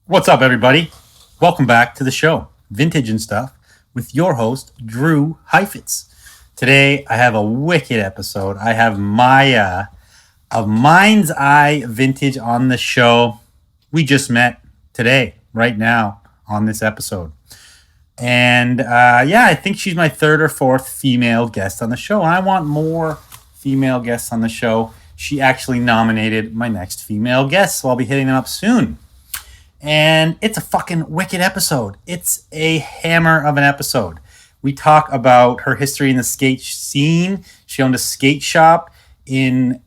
What's up, everybody? Welcome back to the show, Vintage and Stuff, with your host, Drew Heifetz. Today, I have a wicked episode. I have Maya of Mind's Eye Vintage on the show. We just met today, right now, on this episode. And I think she's my third or fourth female guest on the show. And I want more female guests on the show. She actually nominated my next female guest, so I'll be hitting them up soon. And it's a fucking wicked episode. It's a hammer of an episode. We talk about her history in the skate scene. She owned a skate shop in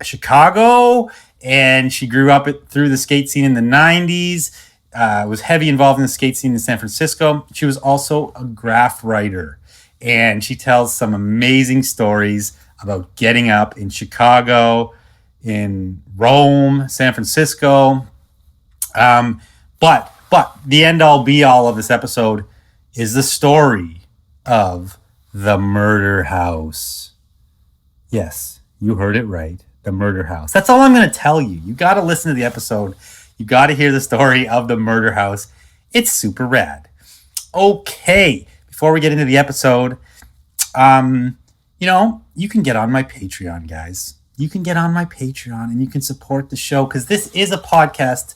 Chicago, and she grew up through the skate scene in the 90s. Was heavy involved in the skate scene in San Francisco. She was also a graph writer, and she tells some amazing stories about getting up in Chicago, in Rome, San Francisco. But the end all be all of this episode is the story of the murder house. Yes, you heard it right. The murder house. That's all I'm going to tell you. You got to listen to the episode. You got to hear the story of the murder house. It's super rad. Okay. Before we get into the episode, you can get on my Patreon, guys. You can get on my Patreon and you can support the show because this is a podcast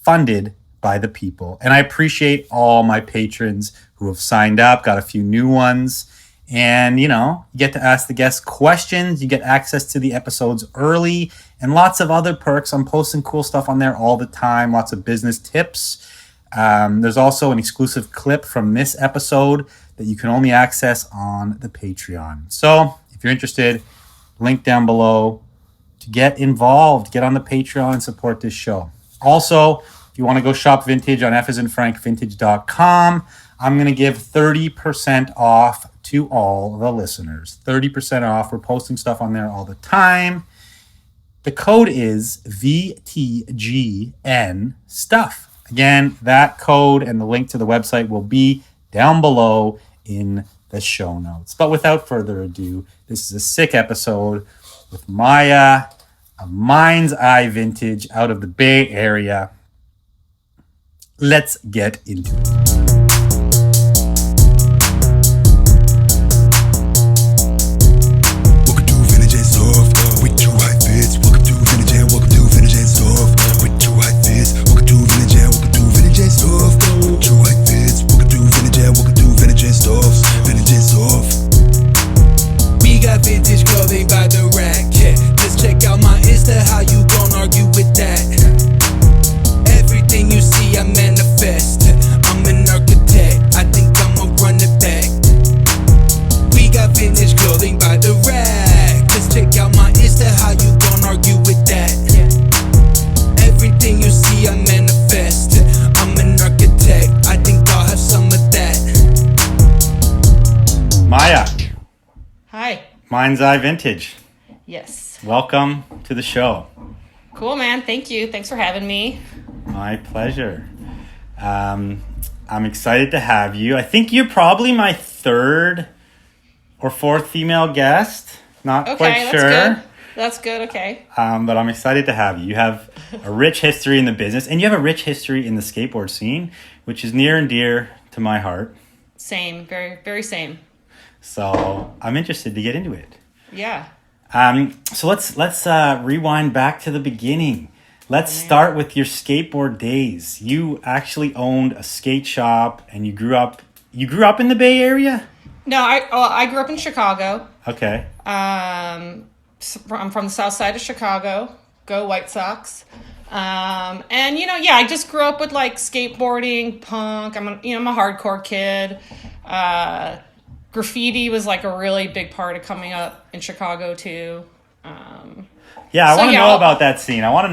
funded by the people. And I appreciate all my patrons who have signed up, got a few new ones. And, you get to ask the guests questions. You get access to the episodes early and lots of other perks. I'm posting cool stuff on there all the time. Lots of business tips. There's also an exclusive clip from this episode that you can only access on the Patreon. So if you're interested, link down below to get involved. Get on the Patreon and support this show. Also, if you want to go shop vintage on FAsInFrankVintage.com, I'm going to give 30% off to all the listeners. 30% off. We're posting stuff on there all the time. The code is VTGN Stuff. Again, that code and the link to the website will be down below in the show notes. But without further ado, this is a sick episode with Maya of Mind's Eye Vintage out of the Bay Area. Let's get into it. Welcome to Vintage and Stuff with Drew Heifetz. Welcome to Vintage and welcome to Vintage and Stuff with Drew Heifetz. Welcome to Vintage and welcome to Vintage and Stuff. Drew Heifetz. Welcome to Vintage and welcome to Vintage and Stuff. Vintage and Stuff. We got vintage clothing by the rack. Yeah. Just check out my Insta. How you gon' argue with that? Everything you see, I manifest. I'm an architect. I think I'ma run it back. We got vintage clothing by the rack. Just check out my Insta. How you gon' argue with that? Everything you see, I manifest. I'm an architect. I think I'll have some of that. Maya. Hi. Mind's Eye Vintage. Yes. Welcome to the show. Cool, man. Thank you. Thanks for having me. My pleasure. I'm excited to have you. I think you're probably my third or fourth female guest. Not quite sure. That's good. Okay. But I'm excited to have you. You have a rich history in the business, and you have a rich history in the skateboard scene, which is near and dear to my heart. Same. Very, very same. So I'm interested to get into it. Yeah. So let's rewind back to the beginning. Let's start with your skateboard days. You actually owned a skate shop, and you grew up in the Bay Area? No, I grew up in Chicago. Okay. I'm from the south side of Chicago. Go White Sox. And I just grew up with like skateboarding, punk. I'm a hardcore kid. Graffiti was like a really big part of coming up in Chicago too. I want to know about that scene. I want to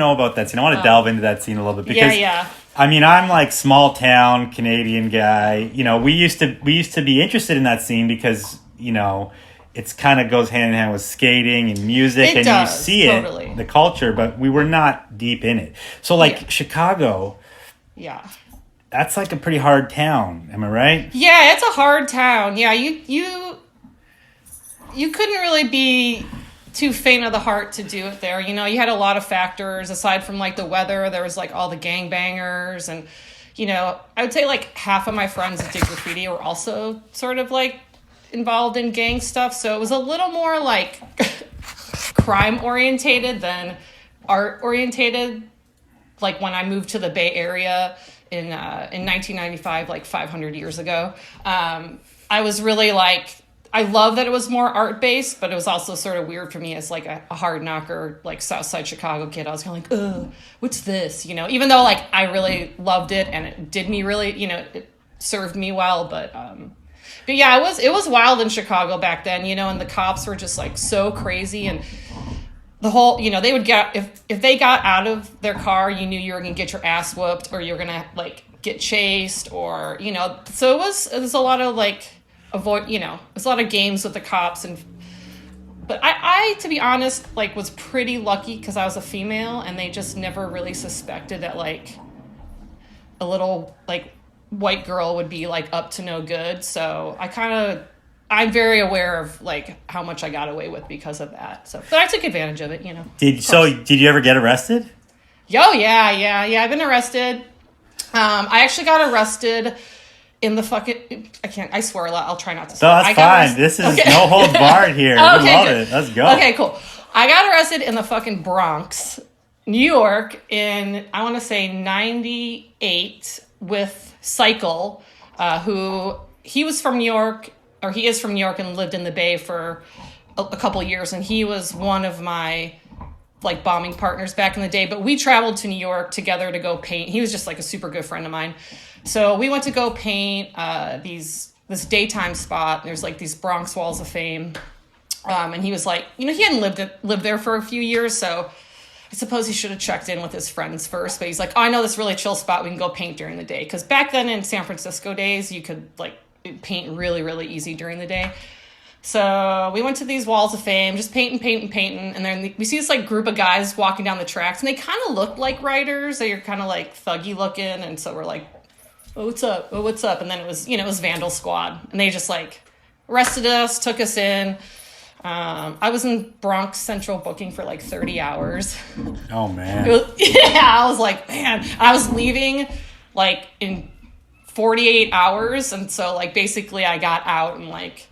delve into that scene a little bit because I mean, I'm like small town Canadian guy. We used to be interested in that scene because, it's kind of goes hand in hand with skating and music you see it, the culture, but we were not deep in it. So Chicago. Yeah. That's like a pretty hard town. Am I right? Yeah, it's a hard town. Yeah, you couldn't really be too faint of the heart to do it there. You know, you had a lot of factors aside from like the weather. There was like all the gangbangers, and you know, I would say like half of my friends that did graffiti were also sort of like involved in gang stuff. So it was a little more like crime orientated than art orientated. Like when I moved to the Bay Area in 1995, like 500 years ago, I was really like, I love that it was more art based, but it was also sort of weird for me as like a hard knocker, like Southside Chicago kid. I was kind of like, oh, what's this? You know, even though like I really loved it and it did me really, you know, it served me well. But yeah, it was wild in Chicago back then, you know, and the cops were just like so crazy, and the whole, you know, they would get, if they got out of their car, you knew you were going to get your ass whooped, or you're going to like get chased, or, you know, so it was a lot of like, you know, there's a lot of games with the cops. But I to be honest, like was pretty lucky because I was a female, and they just never really suspected that like a little like white girl would be like up to no good. So I'm very aware of like how much I got away with because of that. So, but I took advantage of it, you know. Did you ever get arrested? Oh yeah. I've been arrested. I actually got arrested in the fucking, I swear a lot. I'll try not to swear. No, that's fine. This is no holds barred here. Okay, we love good. it. Let's go. Okay, cool. I got arrested in the fucking Bronx, New York in, I want to say 98 with Cycle, who, he was from New York, or he is from New York and lived in the Bay for a couple years. And he was one of my like bombing partners back in the day, but we traveled to New York together to go paint. He was just like a super good friend of mine. So we went to go paint this daytime spot. There's like these Bronx Walls of Fame. And he was like, you know, he hadn't lived there for a few years, so I suppose he should have checked in with his friends first. But he's like, oh, I know this really chill spot. We can go paint during the day. Because back then in San Francisco days, you could like paint really, really easy during the day. So we went to these Walls of Fame, just painting. And then we see this like group of guys walking down the tracks, and they kind of look like writers. They're kind of like thuggy looking. And so we're like, oh, what's up? Oh, what's up? And then it was Vandal Squad. And they just like arrested us, took us in. I was in Bronx Central booking for like 30 hours. Oh, man. I was like, man, I was leaving like in 48 hours. And so like basically I got out and like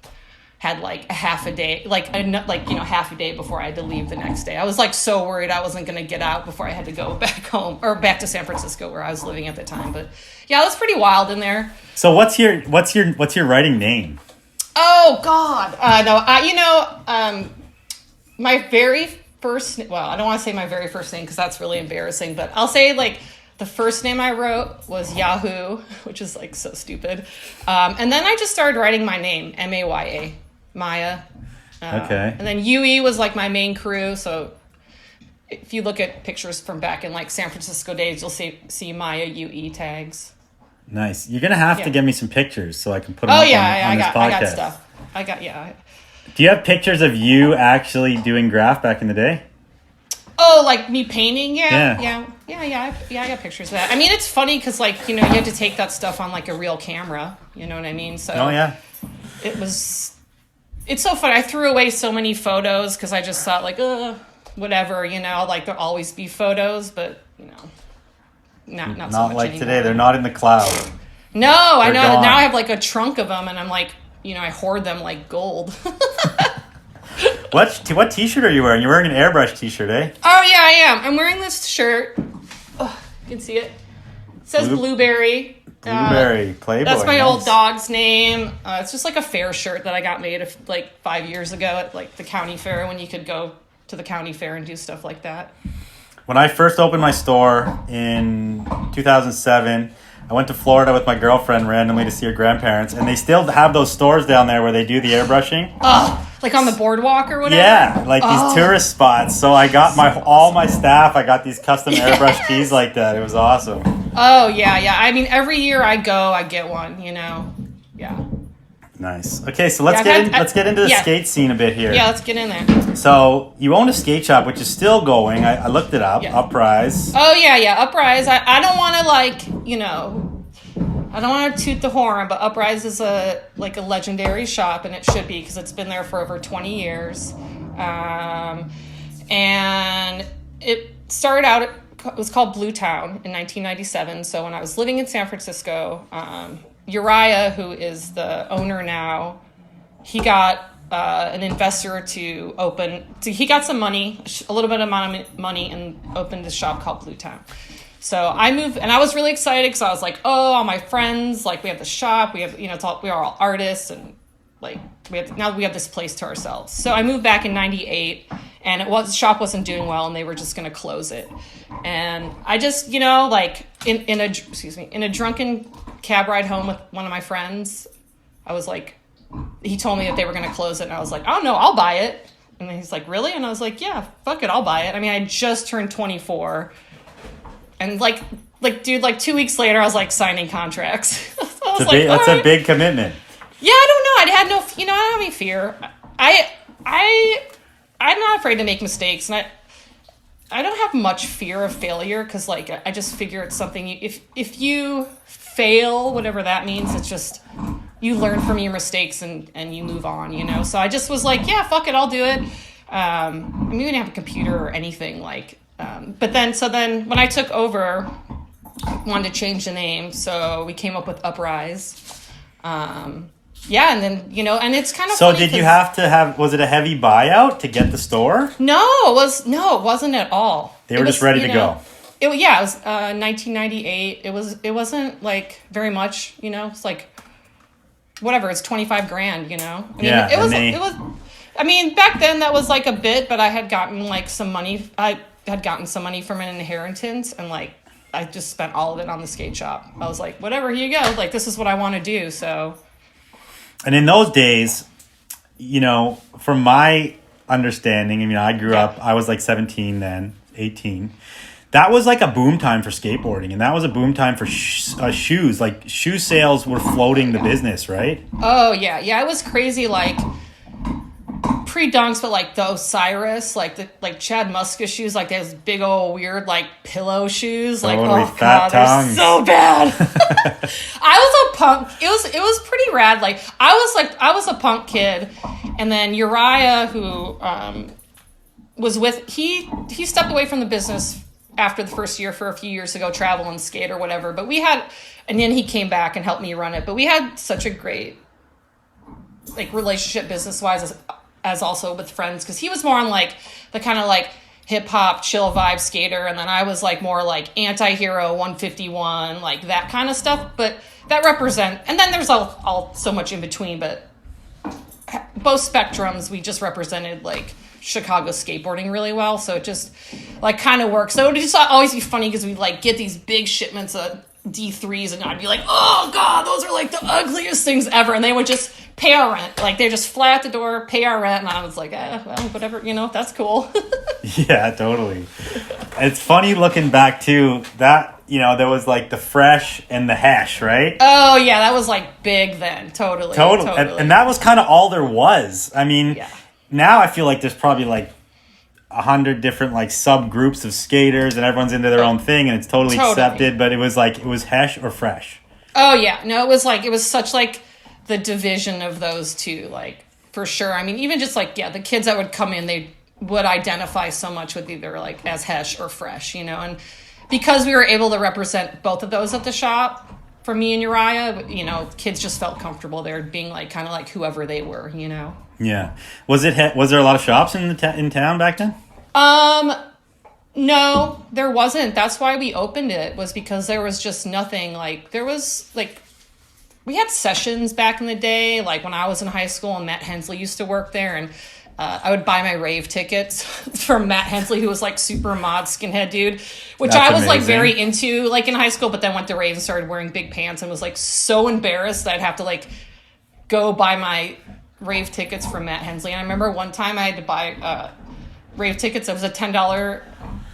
had like a half a day, half a day before I had to leave the next day. I was like so worried I wasn't going to get out before I had to go back home or back to San Francisco where I was living at the time. But yeah, it was pretty wild in there. So what's your writing name? Oh God, my very first. Well, I don't want to say my very first name because that's really embarrassing. But I'll say like the first name I wrote was Yahoo, which is like so stupid. And then I just started writing my name, Maya, Maya. Okay. And then UE was like my main crew. So if you look at pictures from back in like San Francisco days, you'll see Maya UE tags. Nice. You're gonna have to give me some pictures so I can put them on this I got podcast. stuff. Do you have pictures of you actually doing graph back in the day? Oh, like me painting? Yeah. I got pictures of that. I mean, it's funny because like, you had to take that stuff on like a real camera. You know what I mean? So it's so funny. I threw away so many photos because I just thought like, whatever, like there'll always be photos, but not so much like anymore. Today. They're not in the cloud. No, I know. Gone. Now I have like a trunk of them, and I'm like, I hoard them like gold. What t-shirt are you wearing? You're wearing an airbrush t-shirt, eh? Oh yeah, I am. I'm wearing this shirt. Oh, you can see it. It says Blueberry. Blueberry Playboy. That's my old dog's name. It's just like a fair shirt that I got made like 5 years ago at like the county fair when you could go to the county fair and do stuff like that. When I first opened my store in 2007, I went to Florida with my girlfriend randomly to see her grandparents, and they still have those stores down there where they do the airbrushing. Oh, like on the boardwalk or whatever? Yeah, like these tourist spots. So I got all my staff, I got these custom airbrush keys like that. It was awesome. Oh, yeah. I mean, every year I go, I get one, Yeah. Nice. Okay, so let's get into the skate scene a bit here. Yeah, let's get in there. So you own a skate shop, which is still going. I looked it up. Yeah. Uprise. Oh yeah, Uprise. I don't want to I don't want to toot the horn, but Uprise is a legendary shop, and it should be because it's been there for over 20 years. And it started out, it was called Blue Town in 1997. So when I was living in San Francisco, Uriah, who is the owner now, he got an investor to open, he got some money, a little bit amount of money, and opened a shop called Blue Town. So I moved, and I was really excited because I was like, oh, all my friends, like, we have the shop, we have, we are all artists, and like, now we have this place to ourselves. So I moved back in 98, and the shop wasn't doing well, and they were just going to close it. And I just, like, in a drunken cab ride home with one of my friends, I was like, he told me that they were going to close it, and I was like, oh no, I'll buy it. And he's like, really? And I was like, yeah, fuck it, I'll buy it. I mean, I just turned 24, and like dude, like 2 weeks later, I was like signing contracts. That's a big commitment. Yeah, I don't know. I don't have any fear. I'm not afraid to make mistakes, and I don't have much fear of failure, because like I just figure it's something. If you fail, whatever that means, it's just you learn from your mistakes and you move on. So I just was like, yeah, fuck it, I'll do it. I mean, we didn't have a computer or anything like. But then when I took over, I wanted to change the name, so we came up with Uprise. Yeah, and then, and it's kind of So did you have to have, was it a heavy buyout to get the store? No, it wasn't at all. They were just ready to go. It was 1998. It wasn't like very much, it's like, whatever, it's $25,000, I mean, yeah, it was, I mean, back then that was like a bit, but I had gotten like some money. I had gotten some money from an inheritance, and like, I just spent all of it on the skate shop. I was like, whatever, here you go. Like, this is what I want to do, so. And in those days, from my understanding, I mean, I grew up, I was like 17 then, 18. That was like a boom time for skateboarding, and that was a boom time for shoes. Like, shoe sales were floating the business, right? Oh, yeah. Yeah, it was crazy, like, pre-dunks, but like the Osiris, like Chad Muska shoes, like those big old weird like pillow shoes, like fat they're so bad. I was a punk. It was pretty rad. Like I was a punk kid, and then Uriah, who was with he stepped away from the business after the first year for a few years to go travel and skate or whatever. But and then he came back and helped me run it. But we had such a great like relationship business wise as also with friends, because he was more on like the kind of like hip hop chill vibe skater, and then I was like more like anti-hero 151, like that kind of stuff. But that and then there's all so much in between, but both spectrums we just represented like Chicago skateboarding really well, so it just like kind of works. So it would just always be funny because we'd like get these big shipments of D3s, and I'd be like, oh god, those are like the ugliest things ever, and they would just pay our rent. Like, they're just fly at the door, pay our rent, and I was like, well, whatever, that's cool. Yeah, totally. It's funny looking back too, that, there was like the Fresh and the Hesh, right? Oh, yeah, that was like big then, totally. And that was kind of all there was. I mean, yeah. Now I feel like there's probably like 100 different like subgroups of skaters, and everyone's into their own thing, and it's totally accepted, but it was Hesh or Fresh. Oh, yeah, no, it was such like the division of those two, like, for sure. I mean, even just like, yeah, the kids that would come in, they would identify so much with either like as Hesh or Fresh, and because we were able to represent both of those at the shop for me and Uriah, kids just felt comfortable there being like kind of like whoever they were, Yeah. Was there a lot of shops in town back then? No, there wasn't. That's why we opened it, was because there was just nothing. Like, there was like, we had sessions back in the day, like when I was in high school, and Matt Hensley used to work there, and I would buy my rave tickets from Matt Hensley, who was like super mod skinhead dude, which That's I was amazing. like very into like in high school, but then went to rave and started wearing big pants and was like so embarrassed that I'd have to like go buy my rave tickets from Matt Hensley. And I remember one time I had to buy rave tickets. It was a $10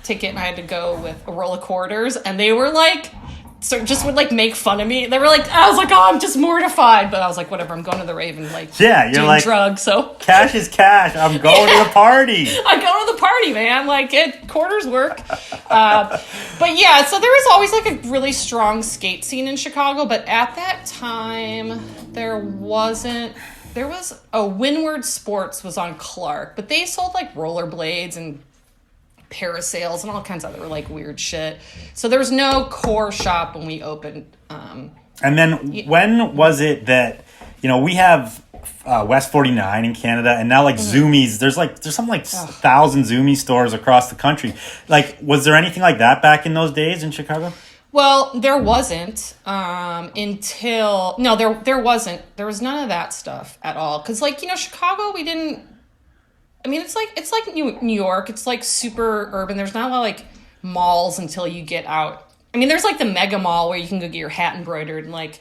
ticket, and I had to go with a roll of quarters, and they were like, so just would like make fun of me. They were like, I was like, oh, I'm just mortified, but I was like, whatever, I'm going to the rave and like you're doing like drugs, so cash is cash. I'm going to the party. I'm going to the party, man. Like, quarters work. But yeah, so there was always like a really strong skate scene in Chicago, but at that time there wasn't there was Windward Sports was on Clark, but they sold like rollerblades and parasails and all kinds of other like weird shit. So there was no core shop when we opened. And then when was it that, we have West 49 in Canada, and now like Zoomies, there's something like 1,000 Zoomies stores across the country. Like, was there anything like that back in those days in Chicago? Well, there wasn't until there wasn't. There was none of that stuff at all. Because Chicago, we didn't. I mean, it's like New York. It's like super urban. There's not a lot of like malls until you get out. I mean, there's like the mega mall where you can go get your hat embroidered and like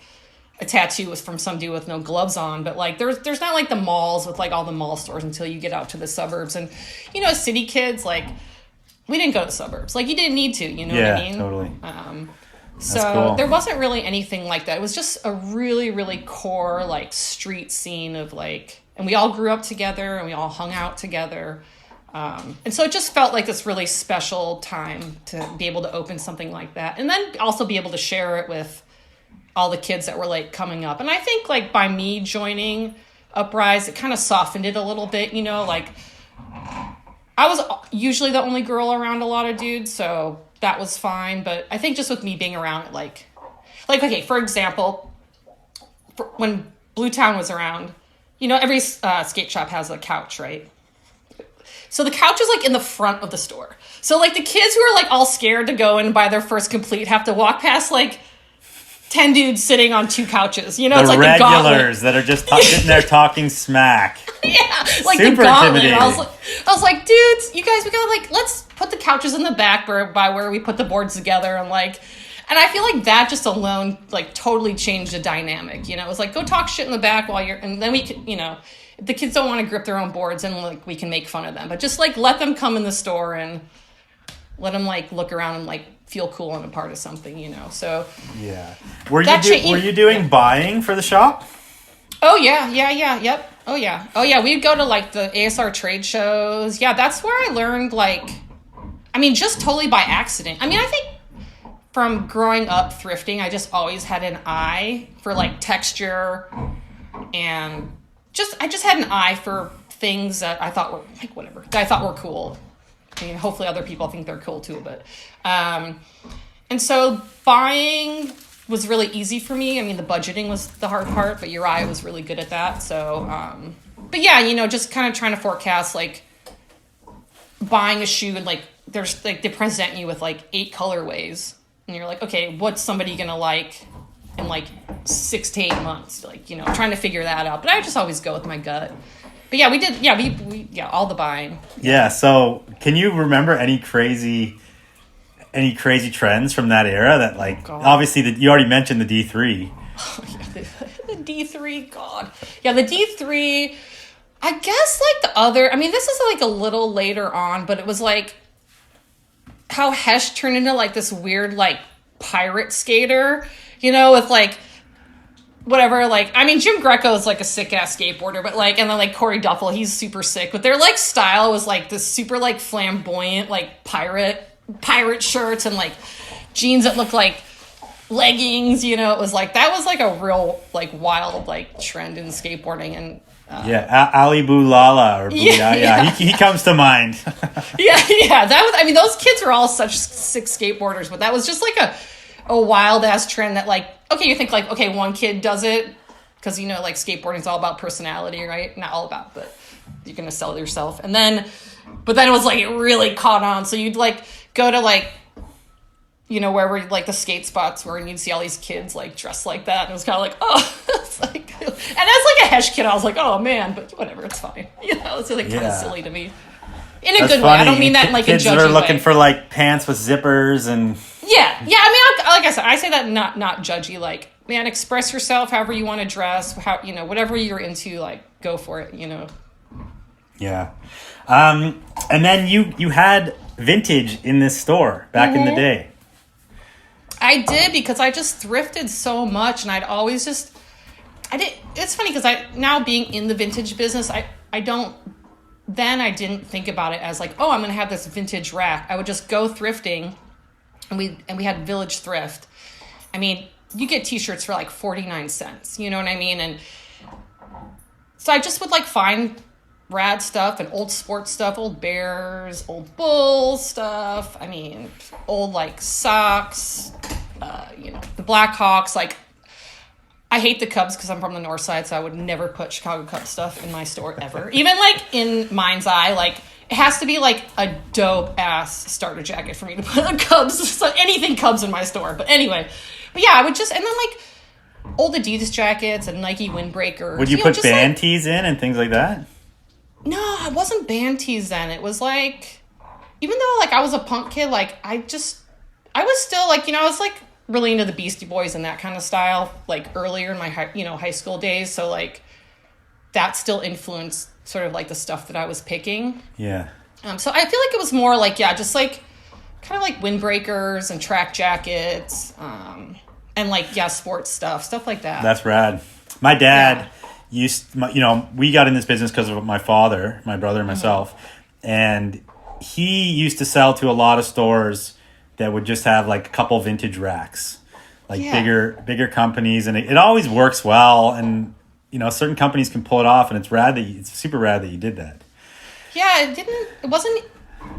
a tattoo was from some dude with no gloves on. But like there's not like the malls with like all the mall stores until you get out to the suburbs. And as city kids, like we didn't go to the suburbs. Like you didn't need to. You know what I mean? Yeah, totally. So cool. There wasn't really anything like that. It was just a really, really core like street scene of like, and we all grew up together and we all hung out together. And so it just felt like this really special time to be able to open something like that. And then also be able to share it with all the kids that were like coming up. And I think like by me joining Uprise, it kind of softened it a little bit, like I was usually the only girl around a lot of dudes. So that was fine. But I think just with me being around it, like, okay, for example, when Blue Town was around, every skate shop has a couch, right? So the couch is like in the front of the store. So like the kids who are like all scared to go and buy their first complete have to walk past like 10 dudes sitting on 2 couches. It's like regulars the gauntlet that are just sitting there talking smack. Yeah, like super the gauntlet. intimidating. I was like, dudes, you guys, we gotta like, let's put the couches in the back by where we put the boards together and like, and I feel like that just alone like totally changed the dynamic. It was like, go talk shit in the back while you're, and then we could, if the kids don't want to grip their own boards and like we can make fun of them, but just like let them come in the store and let them like look around and like feel cool and a part of something, so yeah. Were you doing buying for the shop? Oh yeah, yep. Oh yeah, we'd go to like the ASR trade shows. Yeah, that's where I learned like, I mean, just totally by accident. I mean, I think from growing up thrifting, I just always had an eye for like texture and I just had an eye for things that I thought were like whatever, that I thought were cool. I mean, hopefully other people think they're cool too, but and so buying was really easy for me. I mean, the budgeting was the hard part, but Uriah was really good at that. So, but yeah, just kind of trying to forecast like buying a shoe and like there's like they present you with like 8 colorways and you're like, okay, what's somebody gonna like in like 6 to 8 months? Like, trying to figure that out. But I just always go with my gut. But yeah, we did. Yeah, we all the buying. Yeah. So can you remember any crazy trends from that era that like, obviously you already mentioned the D3. Oh, yeah, the D3, God. Yeah, the D3, I guess like the other, I mean, this is like a little later on, but it was like how Hesh turned into like this weird like pirate skater, with like, whatever, like, I mean, Jim Greco is like a sick ass skateboarder, but like, and then like Corey Duffel, he's super sick, but their like style was like this super like flamboyant, like pirate shirts and like jeans that looked like leggings, it was like, that was like a real like wild like trend in skateboarding. And Ali Boulala or Booyah, yeah. He comes to mind. yeah, that was, I mean, those kids were all such sick skateboarders, but that was just like a wild ass trend that like, okay, you think like, okay, one kid does it because like skateboarding is all about personality, right? Not all about, but you're gonna sell yourself. And then but then it was like it really caught on, so you'd like go to like wherever like the skate spots where you'd see all these kids like dressed like that, and it was kind of like, oh, it's like, and as like a Hesh kid I was like, oh man, but whatever, it's fine. It's like kind of silly to me in a That's good funny. way. I don't mean that in like kids a judgy are looking way. for like pants with zippers and yeah. I mean, like I said, I say that not judgy. Like, man, express yourself however you want to dress. How whatever you're into, like go for it. Yeah, and then you had vintage in this store back in the day. I did, because I just thrifted so much, and I'd always just it's funny because now being in the vintage business, I didn't think about it as like, oh, I'm gonna have this vintage rack. I would just go thrifting. And we had Village Thrift. I mean, you get t-shirts for like 49 cents, you know what I mean? And So I just would like find rad stuff and old sports stuff, old Bears, old Bulls stuff. I mean, old like Sox, the Blackhawks. Like, I hate the Cubs because I'm from the north side, so I would never put Chicago Cubs stuff in my store ever. Even like in mind's eye, like it has to be like a dope ass starter jacket for me to put a Cubs, so anything Cubs in my store. But anyway, I would just, and then like old Adidas jackets and Nike windbreakers. Would you put band tees in and things like that? No, it wasn't band tees then. It was like, even though like I was a punk kid, like I was still like, I was like really into the Beastie Boys and that kind of style, like earlier in my high school days. So like that still influenced sort of like the stuff that I was picking. Yeah. So I feel like it was more like, just like kind of like windbreakers and track jackets, and like, sports stuff like that. That's rad. My dad we got in this business because of my father, my brother, and myself. And he used to sell to a lot of stores that would just have like a couple vintage racks, like bigger companies. And it always works well. And, certain companies can pull it off, and it's super rad that you did that. Yeah,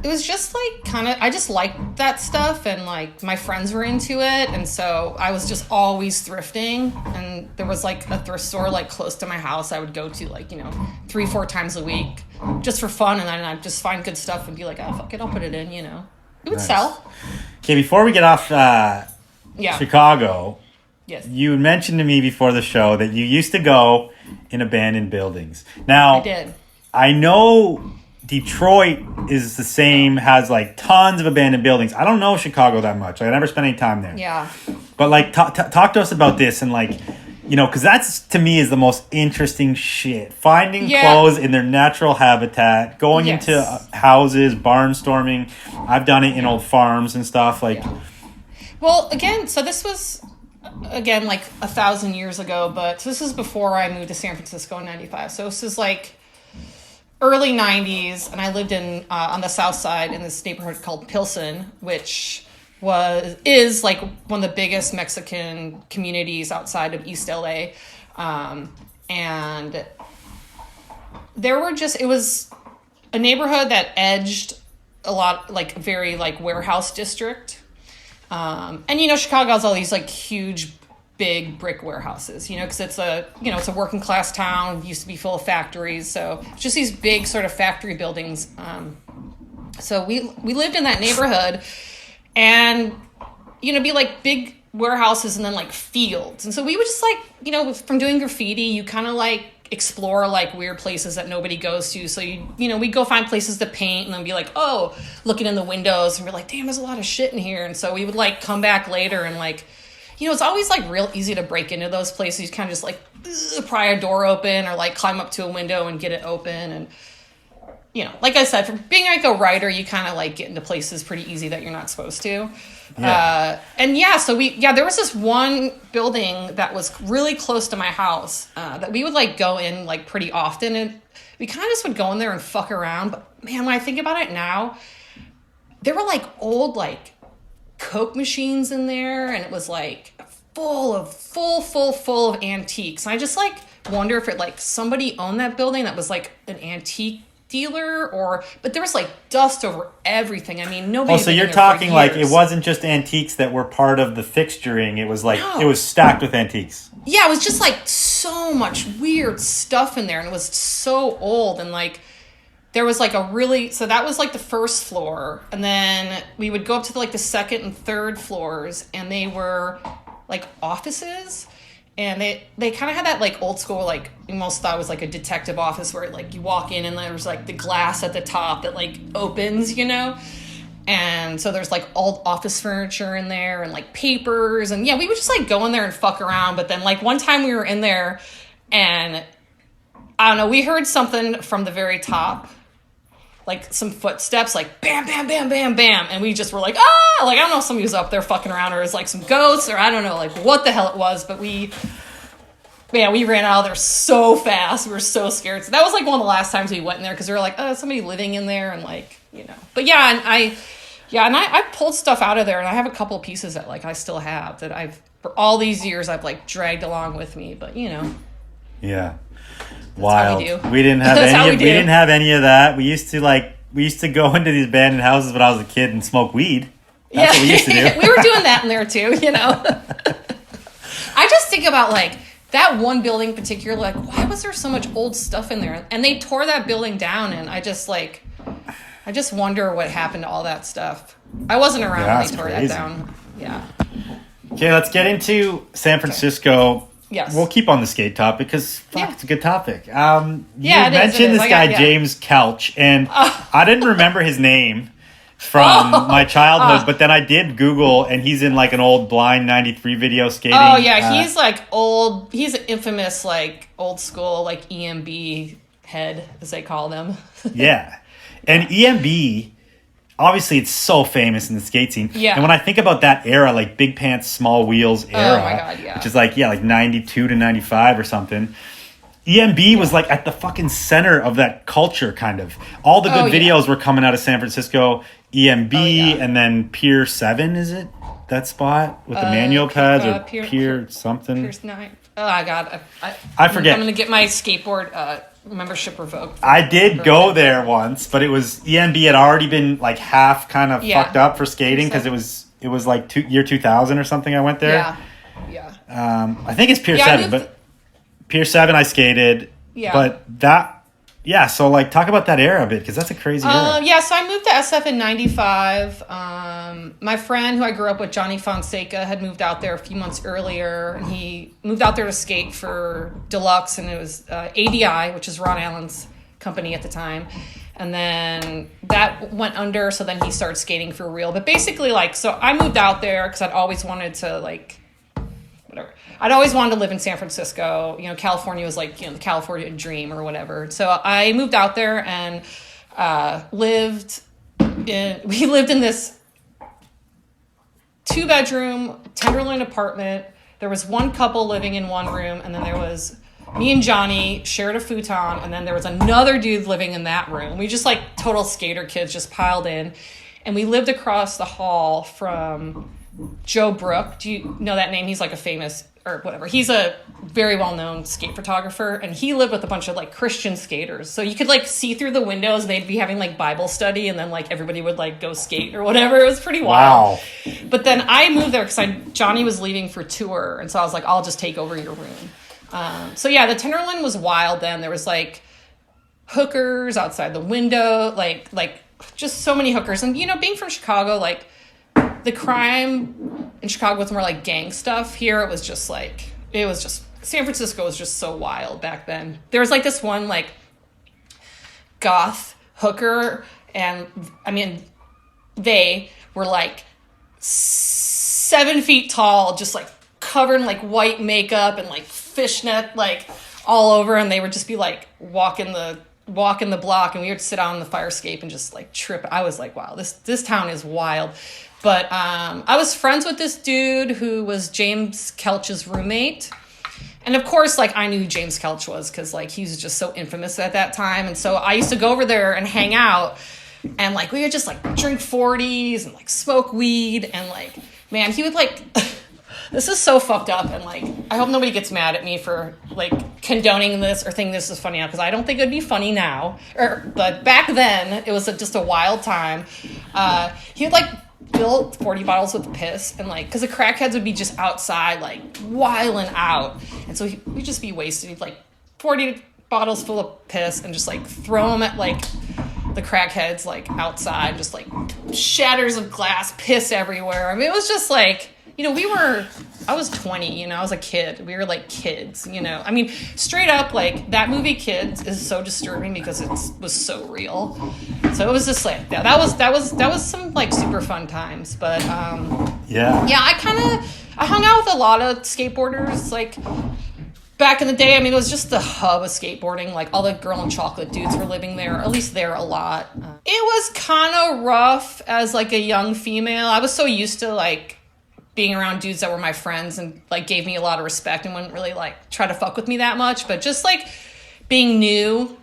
it was just like kind of, I just liked that stuff, and like my friends were into it, and so I was just always thrifting, and there was like a thrift store like close to my house I would go to like 3-4 times a week just for fun, and then I'd just find good stuff and be like, oh fuck it, I'll put it in. It would sell. Okay, before we get off Chicago, yes, you mentioned to me before the show that you used to go in abandoned buildings. Now I did. I know Detroit is the same, has like tons of abandoned buildings. I don't know Chicago that much. I never spent any time there. Yeah. But like, talk to us about this, and like, because that's to me is the most interesting shit. Finding clothes in their natural habitat, going into houses, barnstorming. I've done it in old farms and stuff like. Yeah. Well, again, so this was like 1,000 years ago, but this is before I moved to San Francisco in '95. So this is like early 90s, and I lived in on the south side in this neighborhood called Pilsen, which is like one of the biggest Mexican communities outside of East LA. And there were it was a neighborhood that edged a lot, like very like warehouse district. And Chicago has all these like huge big brick warehouses, because it's a working class town. It used to be full of factories, so just these big sort of factory buildings. So we lived in that neighborhood, and be like big warehouses and then like fields. And so we would just like, from doing graffiti, you kind of like explore like weird places that nobody goes to. So we'd go find places to paint, and then be like, oh, looking in the windows, and we're like, damn, there's a lot of shit in here. And so we would like come back later and like, it's always like real easy to break into those places. You kind of just like pry a door open, or like climb up to a window and get it open. And, like I said, for being like a writer, you kind of like get into places pretty easy that you're not supposed to. Yeah. So there was this one building that was really close to my house that we would like go in like pretty often. And we kind of just would go in there and fuck around. But man, when I think about it now, there were like old like Coke machines in there, and it was like full of antiques. And I just like wonder if it like somebody owned that building that was like an antique dealer, but there was like dust over everything. I mean, nobody. Oh, so you're talking like it wasn't just antiques that were part of the fixturing. It was like It was stacked with antiques. Yeah, it was just like so much weird stuff in there, and it was so old. And like there was like so that was like the first floor, and then we would go up to like the second and third floors, and they were like offices. And they kind of had that like old school, like you almost thought it was like a detective office where like you walk in and there's like the glass at the top that like opens, and so there's like old office furniture in there and like papers, and we would just like go in there and fuck around. But then like one time we were in there, and I don't know, we heard something from the very top, like some footsteps, like bam, bam, bam, bam, bam. And we just were like, ah, like, I don't know if somebody was up there fucking around, or it was like some ghosts, or I don't know, like what the hell it was. But we ran out of there so fast. We were so scared. So that was like one of the last times we went in there, because we were like, oh, somebody living in there, and like, But yeah, and I pulled stuff out of there, and I have a couple of pieces that like I still have that for all these years I've like dragged along with me. But Yeah. how Wild. we do. We didn't have That's how any. we We do. didn't have any of that. We used to go into these abandoned houses when I was a kid and smoke weed. That's what we used to do. We were doing that in there too, you know. I just think about like that one building in particular, like why was there so much old stuff in there? And they tore that building down, and I just wonder what happened to all that stuff. I wasn't around Yeah, when it's they tore crazy. that down. Yeah. Okay, let's get into San Francisco. Yes. We'll keep on the skate topic because Yeah. it's a good topic. Yeah, You it is, mentioned it is. this guy, yeah. James Kelch, and I didn't remember his name from my childhood, but then I did Google, and he's in like an old Blind 93 video skating. Oh yeah, he's like old. He's an infamous like old school like EMB head, as they call them. Yeah. And EMB, obviously it's so famous in the skate scene. Yeah. And when I think about that era, like big pants, small wheels era, my God, yeah. which is like 92 to 95 or something. EMB was like at the fucking center of that culture, kind of. All the good Oh, yeah. videos were coming out of San Francisco. EMB, yeah. and then Pier 7, is it? That spot with the manual pads, or Pier something? Here's 9. Oh God, I forget. I'm gonna get my skateboard membership revoked. I did go there once, but it was EMB had already been like half kind of Yeah. fucked up for skating because it was like year 2000 or something. I went there. Yeah. I think it's Pier Yeah, I 7, moved- but Pier 7 I skated. Yeah. But so like talk about that era a bit because that's a crazy era. Yeah, so I moved to SF in 95. My friend who I grew up with, Johnny Fonseca, had moved out there a few months earlier. And he moved out there to skate for Deluxe, and it was ADI, which is Ron Allen's company at the time. And then that went under, so then he started skating for real. But basically, like, so I moved out there because I'd always wanted to, like, whatever. I'd always wanted to live in San Francisco. You know, California was like, you know, the California dream or whatever. So I moved out there and we lived in this 2-bedroom Tenderloin apartment. There was one couple living in one room, and then there was me and Johnny shared a futon, and then there was another dude living in that room. We just like total skater kids just piled in, and we lived across the hall from Joe Brook. Do you know that name? He's like a famous, or whatever. He's a very well-known skate photographer, and he lived with a bunch of like Christian skaters. So you could like see through the windows, and they'd be having like Bible study, and then like everybody would like go skate or whatever. It was pretty wild. Wow. But then I moved there because Johnny was leaving for tour, and so I was like, I'll just take over your room. So yeah, the Tenderloin was wild then. There was like hookers outside the window, like just so many hookers. And you know, being from Chicago, like the crime in Chicago was more like gang stuff. Here it was just San Francisco was just so wild back then. There was like this one like goth hooker, and I mean they were like 7 feet tall, just like covered in like white makeup and like fishnet like all over, and they would just be like walking the block, and we would sit on the fire escape and just like trip. I was like, wow, this town is wild. But I was friends with this dude who was James Kelch's roommate. And of course, like, I knew who James Kelch was because, like, he was just so infamous at that time. And so I used to go over there and hang out. And, like, we would just, like, drink 40s and, like, smoke weed. And, like, man, he would, like... This is so fucked up. And, like, I hope nobody gets mad at me for, like, condoning this or thinking this is funny now. Because I don't think it would be funny now. But back then, it was just a wild time. He would, like... fill 40 bottles with piss, and like, because the crackheads would be just outside like wilding out, and so we'd just be wasted. He'd like 40 bottles full of piss and just like throw them at like the crackheads like outside, just like shatters of glass, piss everywhere. I mean, it was just like, you know, I was 20, you know, I was a kid. We were like kids, you know. I mean, straight up, like, that movie Kids is so disturbing because it was so real. So it was just like, that was some like super fun times. But yeah, I hung out with a lot of skateboarders like back in the day. I mean, it was just the hub of skateboarding. Like, all the Girl in Chocolate dudes were living there, or at least there a lot. It was kind of rough as like a young female. I was so used to like being around dudes that were my friends and like gave me a lot of respect and wouldn't really like try to fuck with me that much. But just like being new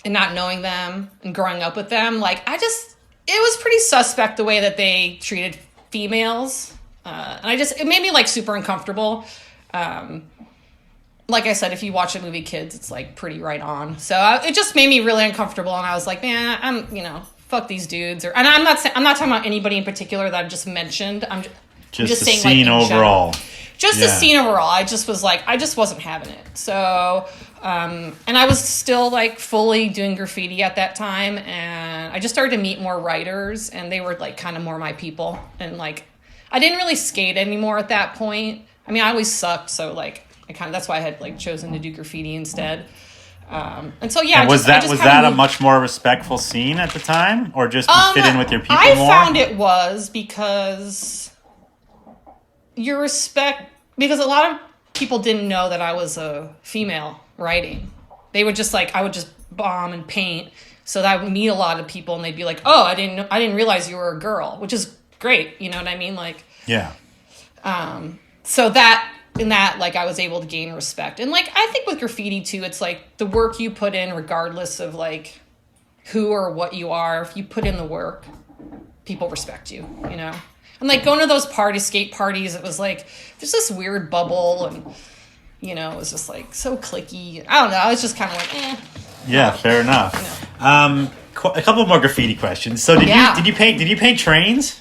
and not knowing them and growing up with them, like it was pretty suspect the way that they treated females. And it made me like super uncomfortable. Like like I said, if you watch a movie, kids, it's like pretty right on. So it just made me really uncomfortable, and I was like, man, fuck these dudes. And I'm not talking about anybody in particular that I've just mentioned. I'm just the saying, scene like, overall. The scene overall. I just was like, I just wasn't having it. So, and I was still like fully doing graffiti at that time, and I just started to meet more writers, and they were like kind of more my people. And like, I didn't really skate anymore at that point. I mean, I always sucked, so like, that's why I had like chosen to do graffiti instead. And so yeah, and was that a much more respectful scene at the time, or just you fit in with your people more? I found it was because because a lot of people didn't know that I was a female writing. They would just like, I would just bomb and paint, so that I would meet a lot of people, and they'd be like, "Oh, I didn't realize you were a girl," which is great. You know what I mean? Like, yeah. So that. In that, like, I was able to gain respect. And, like, I think with graffiti, too, it's, like, the work you put in, regardless of, like, who or what you are, if you put in the work, people respect you, you know? And, like, going to those skate parties, it was, like, there's this weird bubble, and, you know, it was just, like, so cliquey. I don't know. I was just kind of like, eh. Yeah, fair enough. You know. A couple more graffiti questions. So, did you paint trains?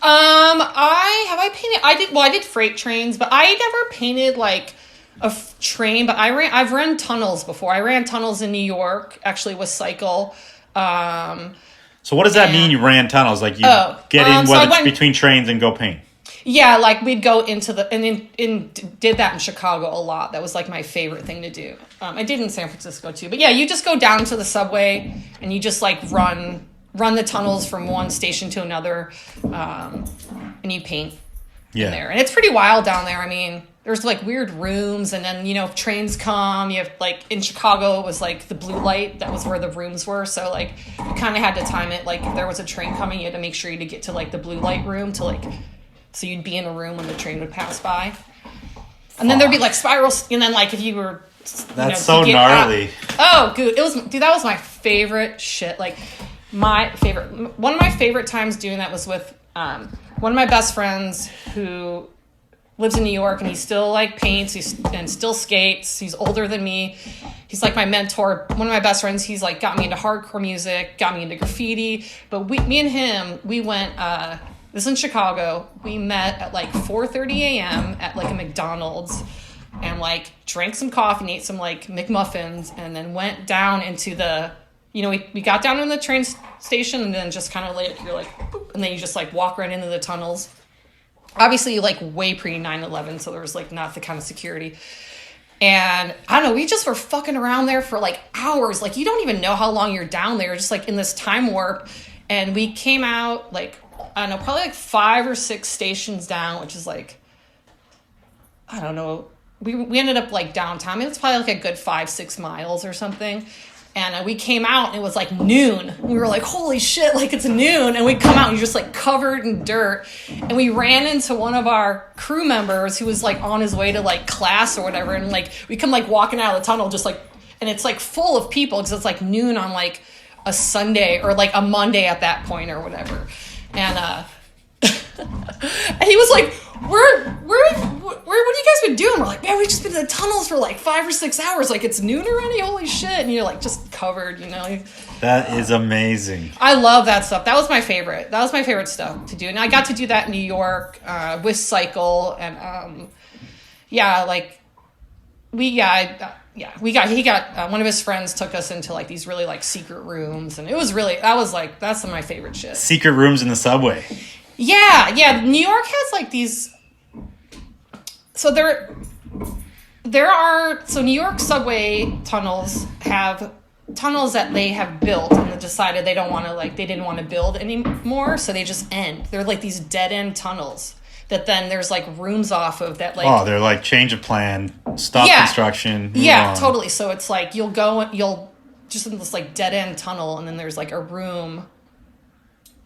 I did freight trains, but I never painted like a train, but I've ran tunnels before. I ran tunnels in New York, actually with Cycle. So what does that mean, you ran tunnels? Like you get in between trains and go paint? Yeah, like we'd go into did that in Chicago a lot. That was like my favorite thing to do. I did in San Francisco too. But yeah, you just go down to the subway and you just like run the tunnels from one station to another, and you paint in there. And it's pretty wild down there. I mean, there's like weird rooms, and then, you know, if trains come, you have like in Chicago, it was like the blue light, that was where the rooms were. So like you kind of had to time it. Like if there was a train coming, you had to make sure to get to like the blue light room so you'd be in a room when the train would pass by. And then there'd be like spirals, and then like if you were, that's so gnarly. Oh, dude, that was my favorite shit. Like one of my favorite times doing that was with one of my best friends who lives in New York, and he still like paints and still skates. He's older than me. He's like my mentor. One of my best friends. He's like got me into hardcore music, got me into graffiti. But me and him, we went. This is in Chicago. We met at like 4:30 a.m. at like a McDonald's, and like drank some coffee and ate some like McMuffins, and then went down into the. You know, we got down in the train station, and then just kind of like, you're like, boop, and then you just like walk right into the tunnels. Obviously, like way pre 9/11, so there was like not the kind of security. And I don't know, we just were fucking around there for like hours. Like you don't even know how long you're down there, just like in this time warp. And we came out like, I don't know, probably like 5 or 6 stations down, which is like, I don't know. We ended up like downtown. I mean, it's probably like a good 5-6 miles or something. And we came out, and it was like noon. We were like, holy shit, like it's noon. And we come out, and you're just like covered in dirt. And we ran into one of our crew members who was like on his way to like class or whatever. And like we come like walking out of the tunnel, just like, and it's like full of people because it's like noon on like a Sunday or like a Monday at that point or whatever. And and he was like, what have you guys been doing? We're like, man, we've just been in the tunnels for like 5 or 6 hours. Like, it's noon already? Holy shit. And you're like just covered, you know? That is amazing. I love that stuff. That was my favorite. That was my favorite stuff to do. And I got to do that in New York with Cycle. And he got one of his friends took us into like these really like secret rooms. And it was really, that's my favorite shit. Secret rooms in the subway. Yeah. New York has like these. So New York subway tunnels have tunnels that they have built and they decided they didn't want to build anymore, so they just end. They're like these dead end tunnels that then there's like rooms off of that, like, oh, they're like change of plan, stop construction. Yeah, totally. So it's like you'll just in this like dead end tunnel, and then there's like a room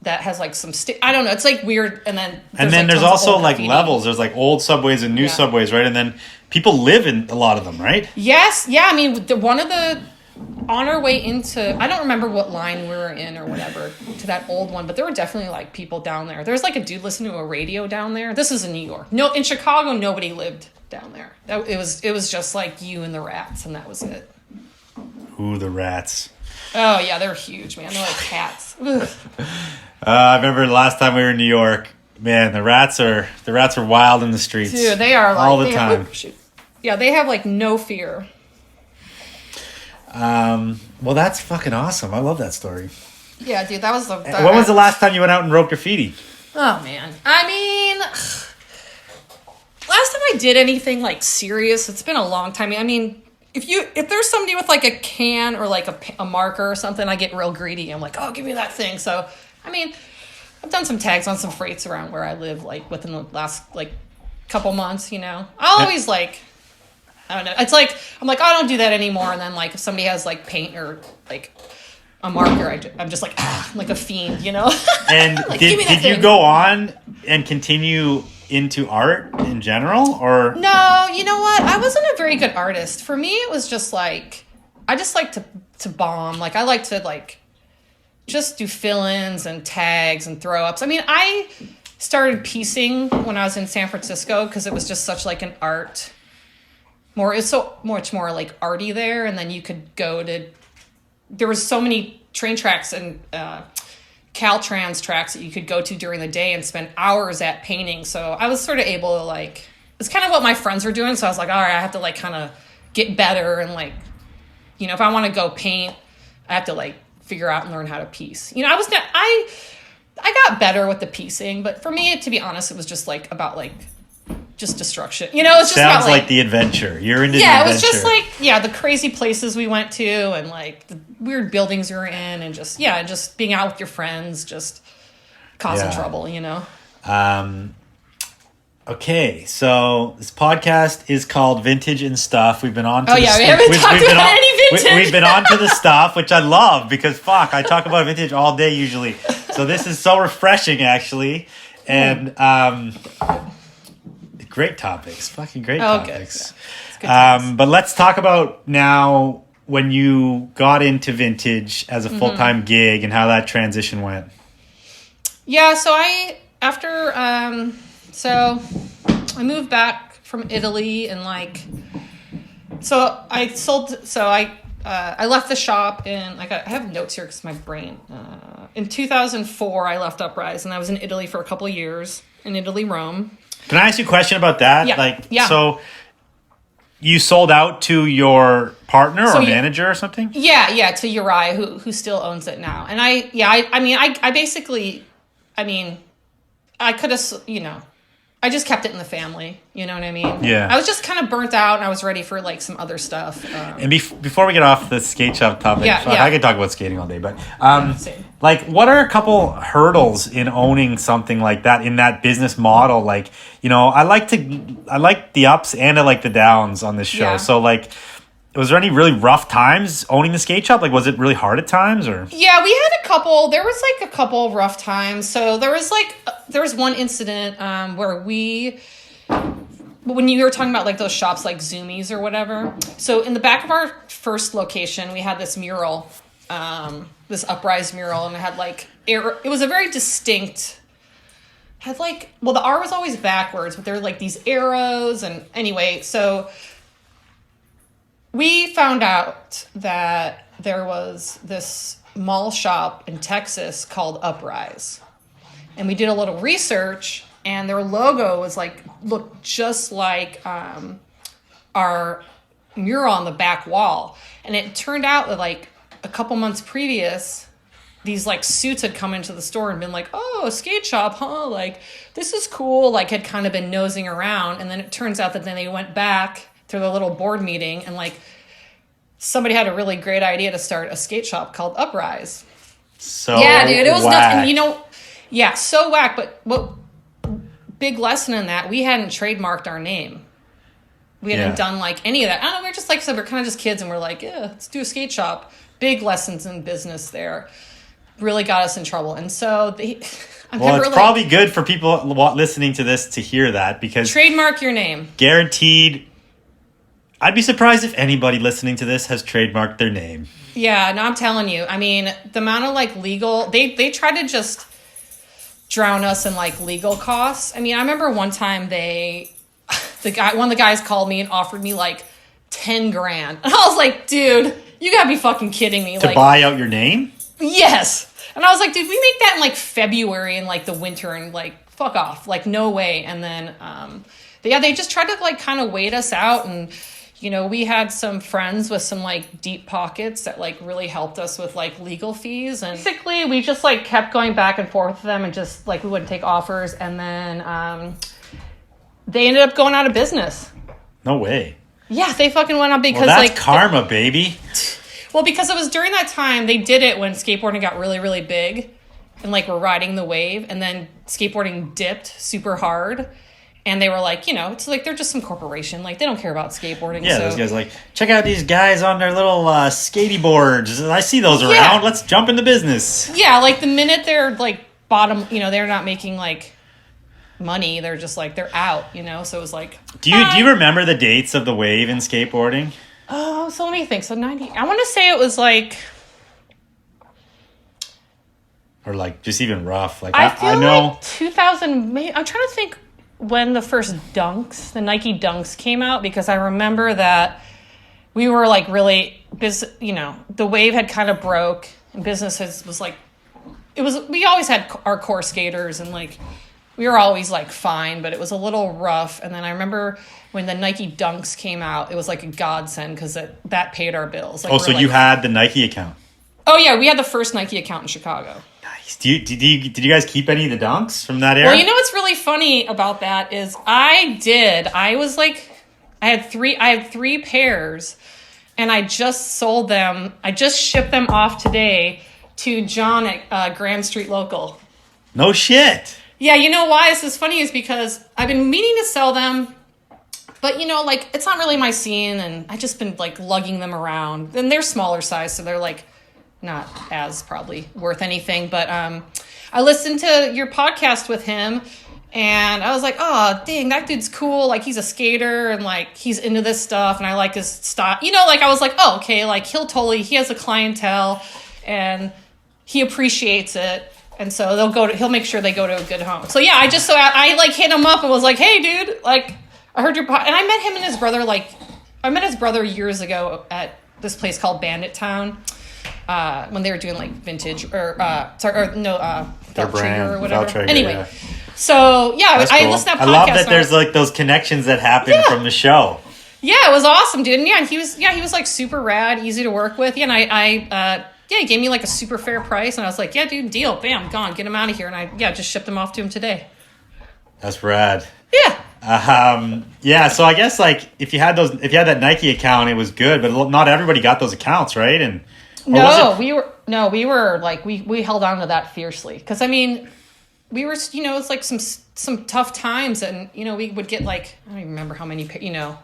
that has like some I don't know, it's like weird. And then there's also like levels. There's like old subways and new subways, right? And then people live in a lot of them, right? Yes. Yeah. I mean, one of the on our way into, I don't remember what line we were in or whatever, to that old one, but there were definitely like people down there. There's like a dude listening to a radio down there. This is in New York. No, in Chicago, nobody lived down there. It was just like you and the rats, and that was it. Ooh, the rats. Oh yeah, they're huge, man. They're like cats. I remember the last time we were in New York. Man, the rats are wild in the streets. Dude, they are like all the time. Yeah, they have like no fear. Well, that's fucking awesome. I love that story. Yeah, dude, that was the. When was the last time you went out and wrote graffiti? Oh man, I mean, last time I did anything like serious, it's been a long time. I mean, if there's somebody with like a can or like a marker or something, I get real greedy. I'm like, oh, give me that thing. So, I mean, I've done some tags on some freights around where I live, like within the last like couple months. You know, I'll always like. I don't know. It's like, I'm like, oh, I don't do that anymore. And then, like, if somebody has, like, paint or, like, a marker, I'm just like, I'm like a fiend, you know? And like, did you go on and continue into art in general, or? No, you know what? I wasn't a very good artist. For me, it was just, like, I just like to bomb. Like, I like to, like, just do fill-ins and tags and throw-ups. I mean, I started piecing when I was in San Francisco because it was just such, like, an art... It's so much more like arty there, and then you could go to. There was so many train tracks and Caltrans tracks that you could go to during the day and spend hours at painting. So I was sort of able to like. It's kind of what my friends were doing. So I was like, all right, I have to like kind of get better and like, you know, if I want to go paint, I have to like figure out and learn how to piece. You know, I got better with the piecing, but for me, to be honest, it was just like about like. Just destruction, you know. It's just sounds about, like the adventure. You're into the it adventure. was just like the crazy places we went to and like the weird buildings we were in, and just just being out with your friends, just causing trouble, you know. Okay, so this podcast is called Vintage and Stuff. We've been on. We haven't talked about any vintage. We've been on to the stuff, which I love because fuck, I talk about vintage all day usually. So this is so refreshing, actually, and great topics, fucking great topics. Good. But let's talk about now when you got into vintage as a full-time gig and how that transition went. Yeah, so I moved back from Italy and like, I left the shop and I have notes here because my brain. In 2004, I left Uprise and I was in Italy for a couple of years in Italy, Rome. Can I ask you a question about that? Yeah. So you sold out to your partner or manager or something? Yeah, to Uriah, who still owns it now. And I could have, you know, I just kept it in the family. You know what I mean? Yeah. I was just kind of burnt out, and I was ready for like some other stuff. And before we get off the skate shop topic, I could talk about skating all day, but like, what are a couple hurdles in owning something like that in that business model? Like, you know, I like the ups and I like the downs on this show. Yeah. So like, was there any really rough times owning the skate shop? Like, was it really hard at times, or? Yeah, we had a couple. There was like a couple rough times. So there was one incident where when you were talking about like those shops like Zoomies or whatever. So in the back of our first location, we had this mural, this Uprise mural, and it had like it was a very distinct. Had like the R was always backwards, but there were like these arrows, and anyway, so. We found out that there was this mall shop in Texas called Uprise. And we did a little research, and their logo was looked just like our mural on the back wall. And it turned out that like a couple months previous, these like suits had come into the store and been like, oh, a skate shop, huh? Like, this is cool. Like, had kind of been nosing around. And then it turns out that then they went back to the little board meeting, and like somebody had a really great idea to start a skate shop called Uprise. So yeah, dude, it was whack. nothing. You know, so whack. But what big lesson in that, we hadn't trademarked our name. We hadn't done like any of that. I don't know. We're just like we're kind of just kids, and we're like, yeah, let's do a skate shop. Big lessons in business there. Really got us in trouble, and so it's probably good for people listening to this to hear that, because trademark your name. Guaranteed. I'd be surprised if anybody listening to this has trademarked their name. Yeah, no, I'm telling you. I mean, the amount of like legal, they try to just drown us in like legal costs. I mean, I remember one time one of the guys called me and offered me like 10 grand. And I was like, dude, you gotta be fucking kidding me. To buy out your name? Yes. And I was like, dude, we make that in like February in like the winter and like fuck off. Like no way. And then they just tried to like kind of wait us out, and you know, we had some friends with some like deep pockets that like really helped us with like legal fees, and basically we just like kept going back and forth with them, and just like we wouldn't take offers, and then they ended up going out of business. No way. Yeah, they fucking went out because that's like karma, baby. Well, because it was during that time they did it when skateboarding got really, really big, and like we're riding the wave, and then skateboarding dipped super hard. And they were like, you know, it's like they're just some corporation. Like, they don't care about skateboarding. Yeah, those guys like, check out these guys on their little skatey boards. I see those around. Yeah. Let's jump into business. Yeah, like the minute they're like bottom, you know, they're not making like money. They're just like, they're out, you know? So it was like... Do you remember the dates of the wave in skateboarding? Oh, so let me think. So 90... I want to say it was like... Or like just even rough. Like I know... like 2000... I'm trying to think... when the first Dunks, the Nike Dunks came out, because I remember that we were like really busy, you know, the wave had kind of broke, and business was like, we always had our core skaters, and like, we were always like fine, but it was a little rough. And then I remember when the Nike Dunks came out, it was like a godsend, because that paid our bills. Like, so you had the Nike account? Oh yeah, we had the first Nike account in Chicago. Nice. Did you guys keep any of the Dunks from that era? Well, you know what's really funny about that is I had three pairs, and I just sold them. I just shipped them off today to John at Grand Street Local. No shit. Yeah, you know why this is funny is because I've been meaning to sell them, but you know, like it's not really my scene, and I just been like lugging them around, and they're smaller size, so they're like not as probably worth anything. But I listened to your podcast with him, and I was like, oh dang, that dude's cool. Like he's a skater, and like he's into this stuff, and I like his style. You know, like I was like, oh okay, like he has a clientele, and he appreciates it. And so he'll make sure they go to a good home. So yeah, I like hit him up and was like, hey dude, like I heard your and I met him and his brother, I met his brother years ago at this place called Bandit Town, when they were doing like vintage their brand or whatever. Trigger, anyway. Yeah. So yeah, That's I cool. listened to that podcast. I love that there's like those connections that happen from the show. Yeah, it was awesome, dude. And yeah, he was like super rad, easy to work with. Yeah, and he gave me like a super fair price, and I was like, yeah, dude, deal, bam, gone, get him out of here. And I just shipped him off to him today. That's rad. Yeah. Yeah, so I guess like if you had that Nike account, it was good, but not everybody got those accounts, right? And we were like we held on to that fiercely, because I mean, we were, you know, it's like some tough times, and you know, we would get like, I don't even remember how many, you know,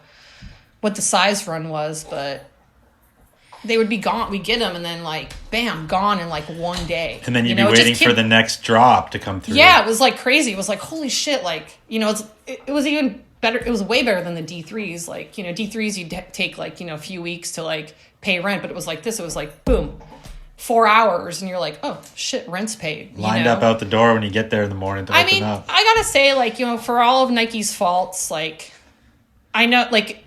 what the size run was, but they would be gone. We get them, and then like, bam, gone in like one day. And then you'd be waiting for the next drop to come through. Yeah, it was like crazy. It was like, holy shit! Like, you know, it was even better. It was way better than the D3s. Like, you know, D3s you'd take like, you know, a few weeks to like pay rent, but it was like this. It was like boom, 4 hours, and you're like, oh shit, rent's paid. Lined up out the door when you get there in the morning to open up. I gotta say, like, you know, for all of Nike's faults, like, I know, like,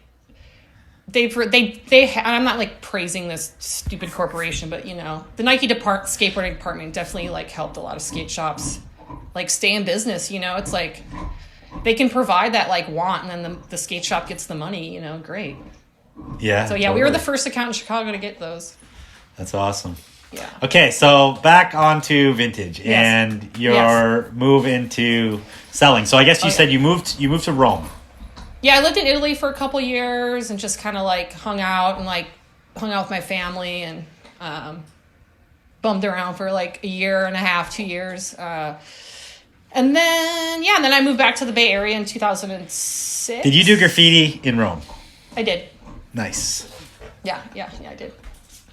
I'm not like praising this stupid corporation, but you know, the Nike skateboarding department definitely like helped a lot of skate shops like stay in business. You know, it's like they can provide that like want, and then the skate shop gets the money, you know, great. Yeah. So yeah, totally. We were the first account in Chicago to get those. That's awesome. Yeah. Okay, so back onto vintage and your move into selling. So I guess you said you moved to Rome. Yeah, I lived in Italy for a couple years and just kind of like hung out with my family, and bummed around for like a year and a half, 2 years. And then I moved back to the Bay Area in 2006. Did you do graffiti in Rome? I did. Nice. Yeah, I did.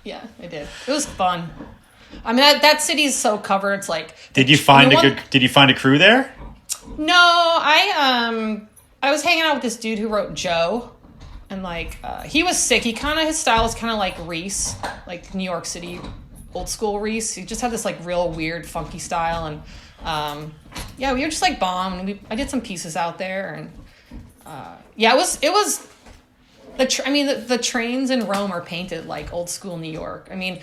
Yeah, I did. It was fun. I mean, that city's so covered. It's like. Did you find a crew there? No, I was hanging out with this dude who wrote Joe, and like he was sick. His style was kind of like Reese, like New York City old school Reese. He just had this like real weird funky style, and yeah, we were just like bombed. And I did some pieces out there, and yeah, it was the trains in Rome are painted like old school New York. I mean,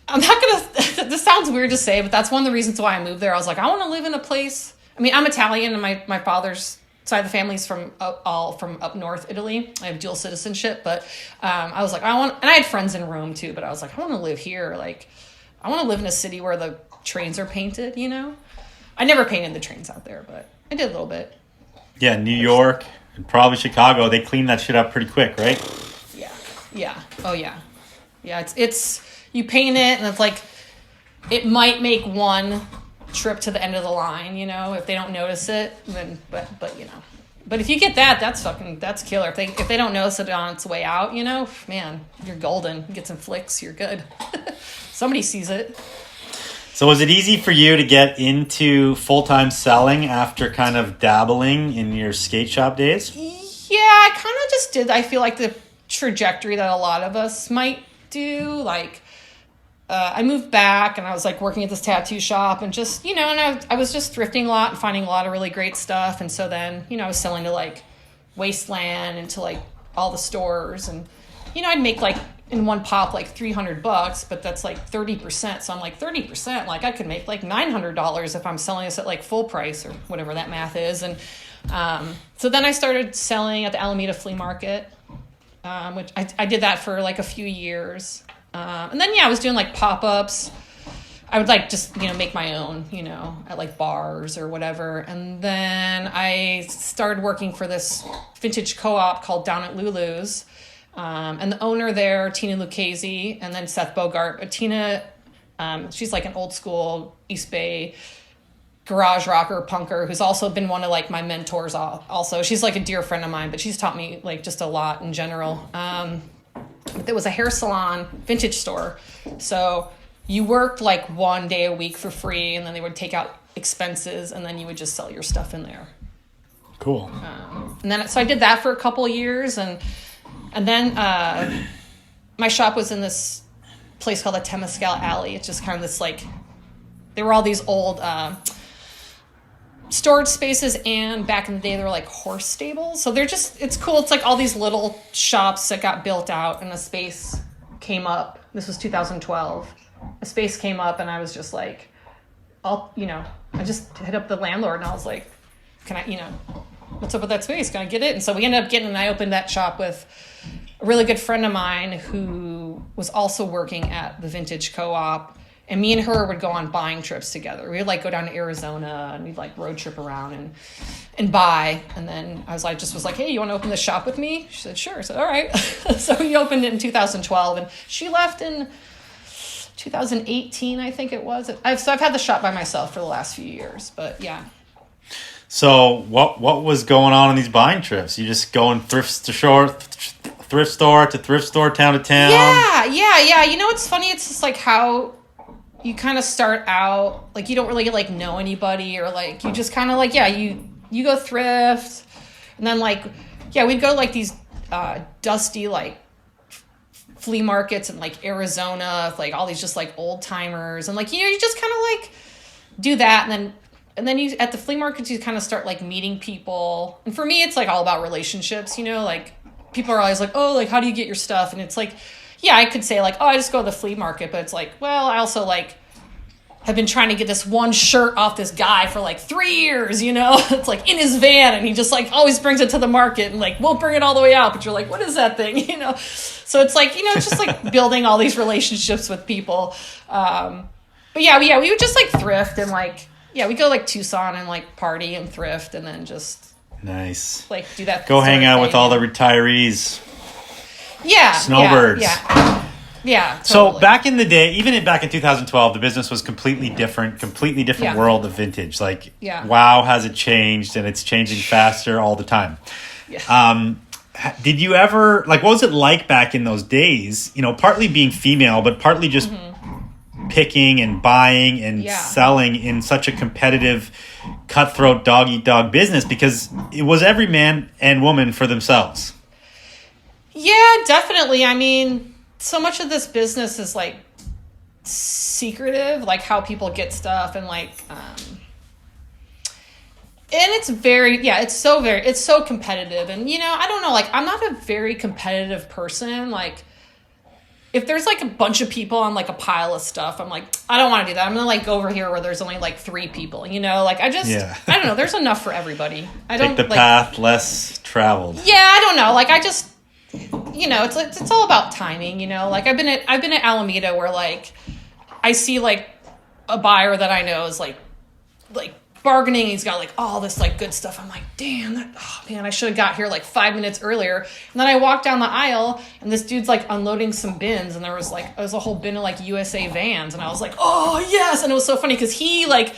I'm not gonna. This sounds weird to say, but that's one of the reasons why I moved there. I was like, I want to live in a place. I mean, I'm Italian, and my father's side of the family's all from up north Italy. I have dual citizenship, but I was like, and I had friends in Rome too, but I was like, I want to live here. Like, I want to live in a city where the trains are painted. You know, I never painted the trains out there, but I did a little bit. Yeah, New York and probably Chicago. They clean that shit up pretty quick, right? Yeah. Oh yeah. It's you paint it, and it's like it might make one trip to the end of the line, you know, if they don't notice it, then but you know, but if you get that's killer. If they don't notice it on its way out, you know, man, you're golden. You get some flicks, you're good. Somebody sees it. So was it easy for you to get into full-time selling after kind of dabbling in your skate shop days? Yeah, I kind of just did. I feel like the trajectory that a lot of us might do, like I moved back, and I was like working at this tattoo shop, and just, you know, and I was just thrifting a lot and finding a lot of really great stuff. And so then, you know, I was selling to like Wasteland and to like all the stores, and, you know, I'd make like in one pop like $300, but that's like 30%. So I'm like 30%, like I could make like $900 if I'm selling this at like full price or whatever that math is. And so then I started selling at the Alameda Flea Market, which I did that for like a few years. And then, yeah, I was doing like pop-ups. I would like just, you know, make my own, you know, at like bars or whatever. And then I started working for this vintage co-op called Down at Lulu's. And the owner there, Tina Lucchese, and then Seth Bogart. But Tina, she's like an old school East Bay garage rocker punker who's also been one of like my mentors also. She's like a dear friend of mine, but she's taught me like just a lot in general. But there was a hair salon vintage store. So you worked like one day a week for free, and then they would take out expenses, and then you would just sell your stuff in there. Cool. And then, so I did that for a couple of years, and then my shop was in this place called the Temescal Alley. It's just kind of this like, there were all these old storage spaces, and back in the day they were like horse stables. So they're just, it's cool. It's like all these little shops that got built out, and a space came up. This was 2012. A space came up, and I was just like, I just hit up the landlord, and I was like, can I, you know, what's up with that space? Can I get it? And so we ended up getting, and I opened that shop with a really good friend of mine who was also working at the vintage co-op. And me and her would go on buying trips together. We would like go down to Arizona, and we'd like road trip around and buy. And then I was like, hey, you want to open this shop with me? She said, sure. I said, all right. So we opened it in 2012, and she left in 2018, I think it was. I've had the shop by myself for the last few years, but yeah. So what was going on these buying trips? You just going thrift store to thrift store, town to town? Yeah. You know, it's funny. It's just like how you kind of start out, like you don't really like know anybody, or like you just kind of like, yeah, you go thrift, and then like, yeah, we'd go to like these dusty like flea markets in like Arizona, like all these just like old timers, and like, you know, you just kind of like do that, and then you at the flea markets you kind of start like meeting people. And for me, it's like all about relationships, you know, like people are always like, oh, like how do you get your stuff? And it's like, yeah, I could say like, oh, I just go to the flea market, but it's like, well, I also like have been trying to get this one shirt off this guy for like 3 years, you know. It's like in his van, and he just like always brings it to the market, and like won't bring it all the way out, but you're like, what is that thing? You know. So it's like, you know, it's just like building all these relationships with people. But yeah, we would just like thrift, and like, yeah, we go like Tucson and like party and thrift, and then just nice like do that. Go hang out with all the retirees. Yeah, snowbirds. Yeah. So Totally. back in the day, even back in 2012, the business was completely different Yeah. world of vintage. Like, Yeah. wow, has it changed, and it's changing faster all the time. Yeah. Did you ever, like, what was it like back in those days? You know, partly being female, but partly just picking and buying and selling in such a competitive, cutthroat, dog-eat-dog business, because it was every man and woman for themselves. Yeah, definitely. I mean, so much of this business is like secretive, like how people get stuff and like and it's very, yeah, it's so competitive. And, you know, I don't know, like, I'm not a very competitive person. Like, if there's, like, a bunch of people on, like, a pile of stuff, I'm like, I don't want to do that. I'm going to, like, go over here where there's only, like, 3 people, you know? Like, I don't know. There's enough for everybody. I don't, Take the like, path less traveled. yeah, I don't know. Like, I just, you know, it's all about timing, you know? Like, I've been at Alameda where, like, I see, like, a buyer that I know is, like, bargaining. He's got like all this like good stuff. I'm like, damn, oh man, I should have got here like 5 minutes earlier. And then I walk down the aisle and this dude's like unloading some bins, and there was a whole bin of like USA Vans, and I was like, oh yes. And it was so funny because he like,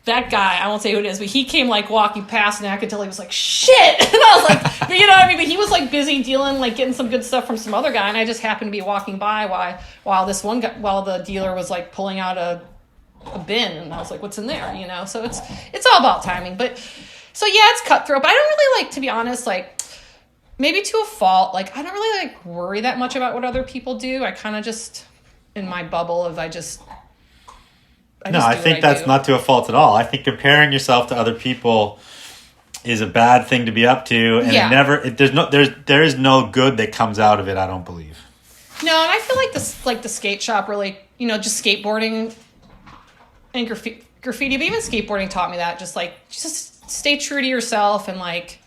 that guy, I won't say who it is, but he came like walking past and I could tell he was like, shit. And I was like, but you know what I mean? But he was like busy dealing, like getting some good stuff from some other guy. And I just happened to be walking by while this one guy, while the dealer was like pulling out a bin, and I was like, what's in there, you know? So it's all about timing. But so yeah, it's cutthroat, but I don't really, like, to be honest, like, maybe to a fault, like, I don't really like worry that much about what other people do. I kind of just in my bubble of I think that's not to a fault at all. I think comparing yourself to other people is a bad thing to be up to, and there is no good that comes out of it, I don't believe. No, and I feel like the skate shop really, you know, just skateboarding and graffiti, but even skateboarding taught me that. Just stay true to yourself, and like,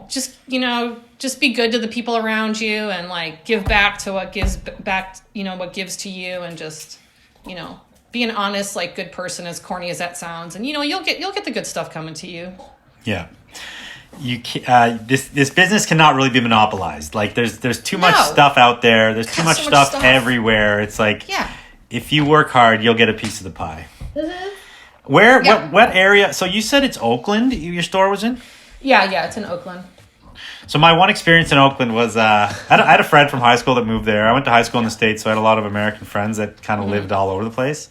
just, you know, just be good to the people around you, and like give back to what gives back, you know, what gives to you, and just, you know, be an honest, like, good person, as corny as that sounds, and you know, you'll get the good stuff coming to you. Yeah. You this business cannot really be monopolized. Like, there's too much stuff out there. There's too much stuff everywhere. It's like, if you work hard, you'll get a piece of the pie. Mm-hmm. Where? Yeah. What area? So you said it's Oakland. Your store was in? Yeah, it's in Oakland. So my one experience in Oakland was I had a friend from high school that moved there. I went to high school in the States, so I had a lot of American friends that kind of lived all over the place.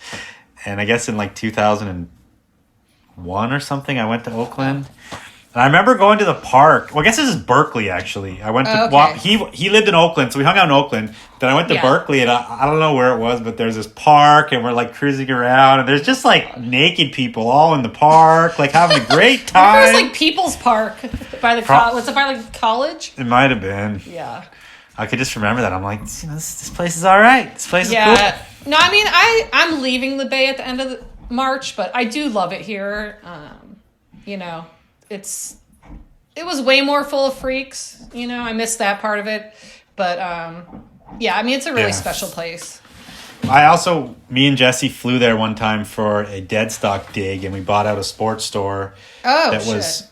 And I guess in like 2001 or something, I went to Oakland. And I remember going to the park. Well, I guess this is Berkeley, actually. I went to he lived in Oakland, so we hung out in Oakland. Then I went to Berkeley, and I don't know where it was, but there's this park, and we're like cruising around, and there's just like naked people all in the park, like having a great time. It was like People's Park by the was it by like college? It might have been. Yeah. I could just remember that. I'm like, you know, this place is all right. This place is cool. No, I mean, I'm leaving the Bay at the end of March, but I do love it here. You know. It was way more full of freaks, you know. I missed that part of it, but yeah, I mean, it's a really special place. Me and Jesse flew there one time for a dead stock dig, and we bought out a sports store. Was,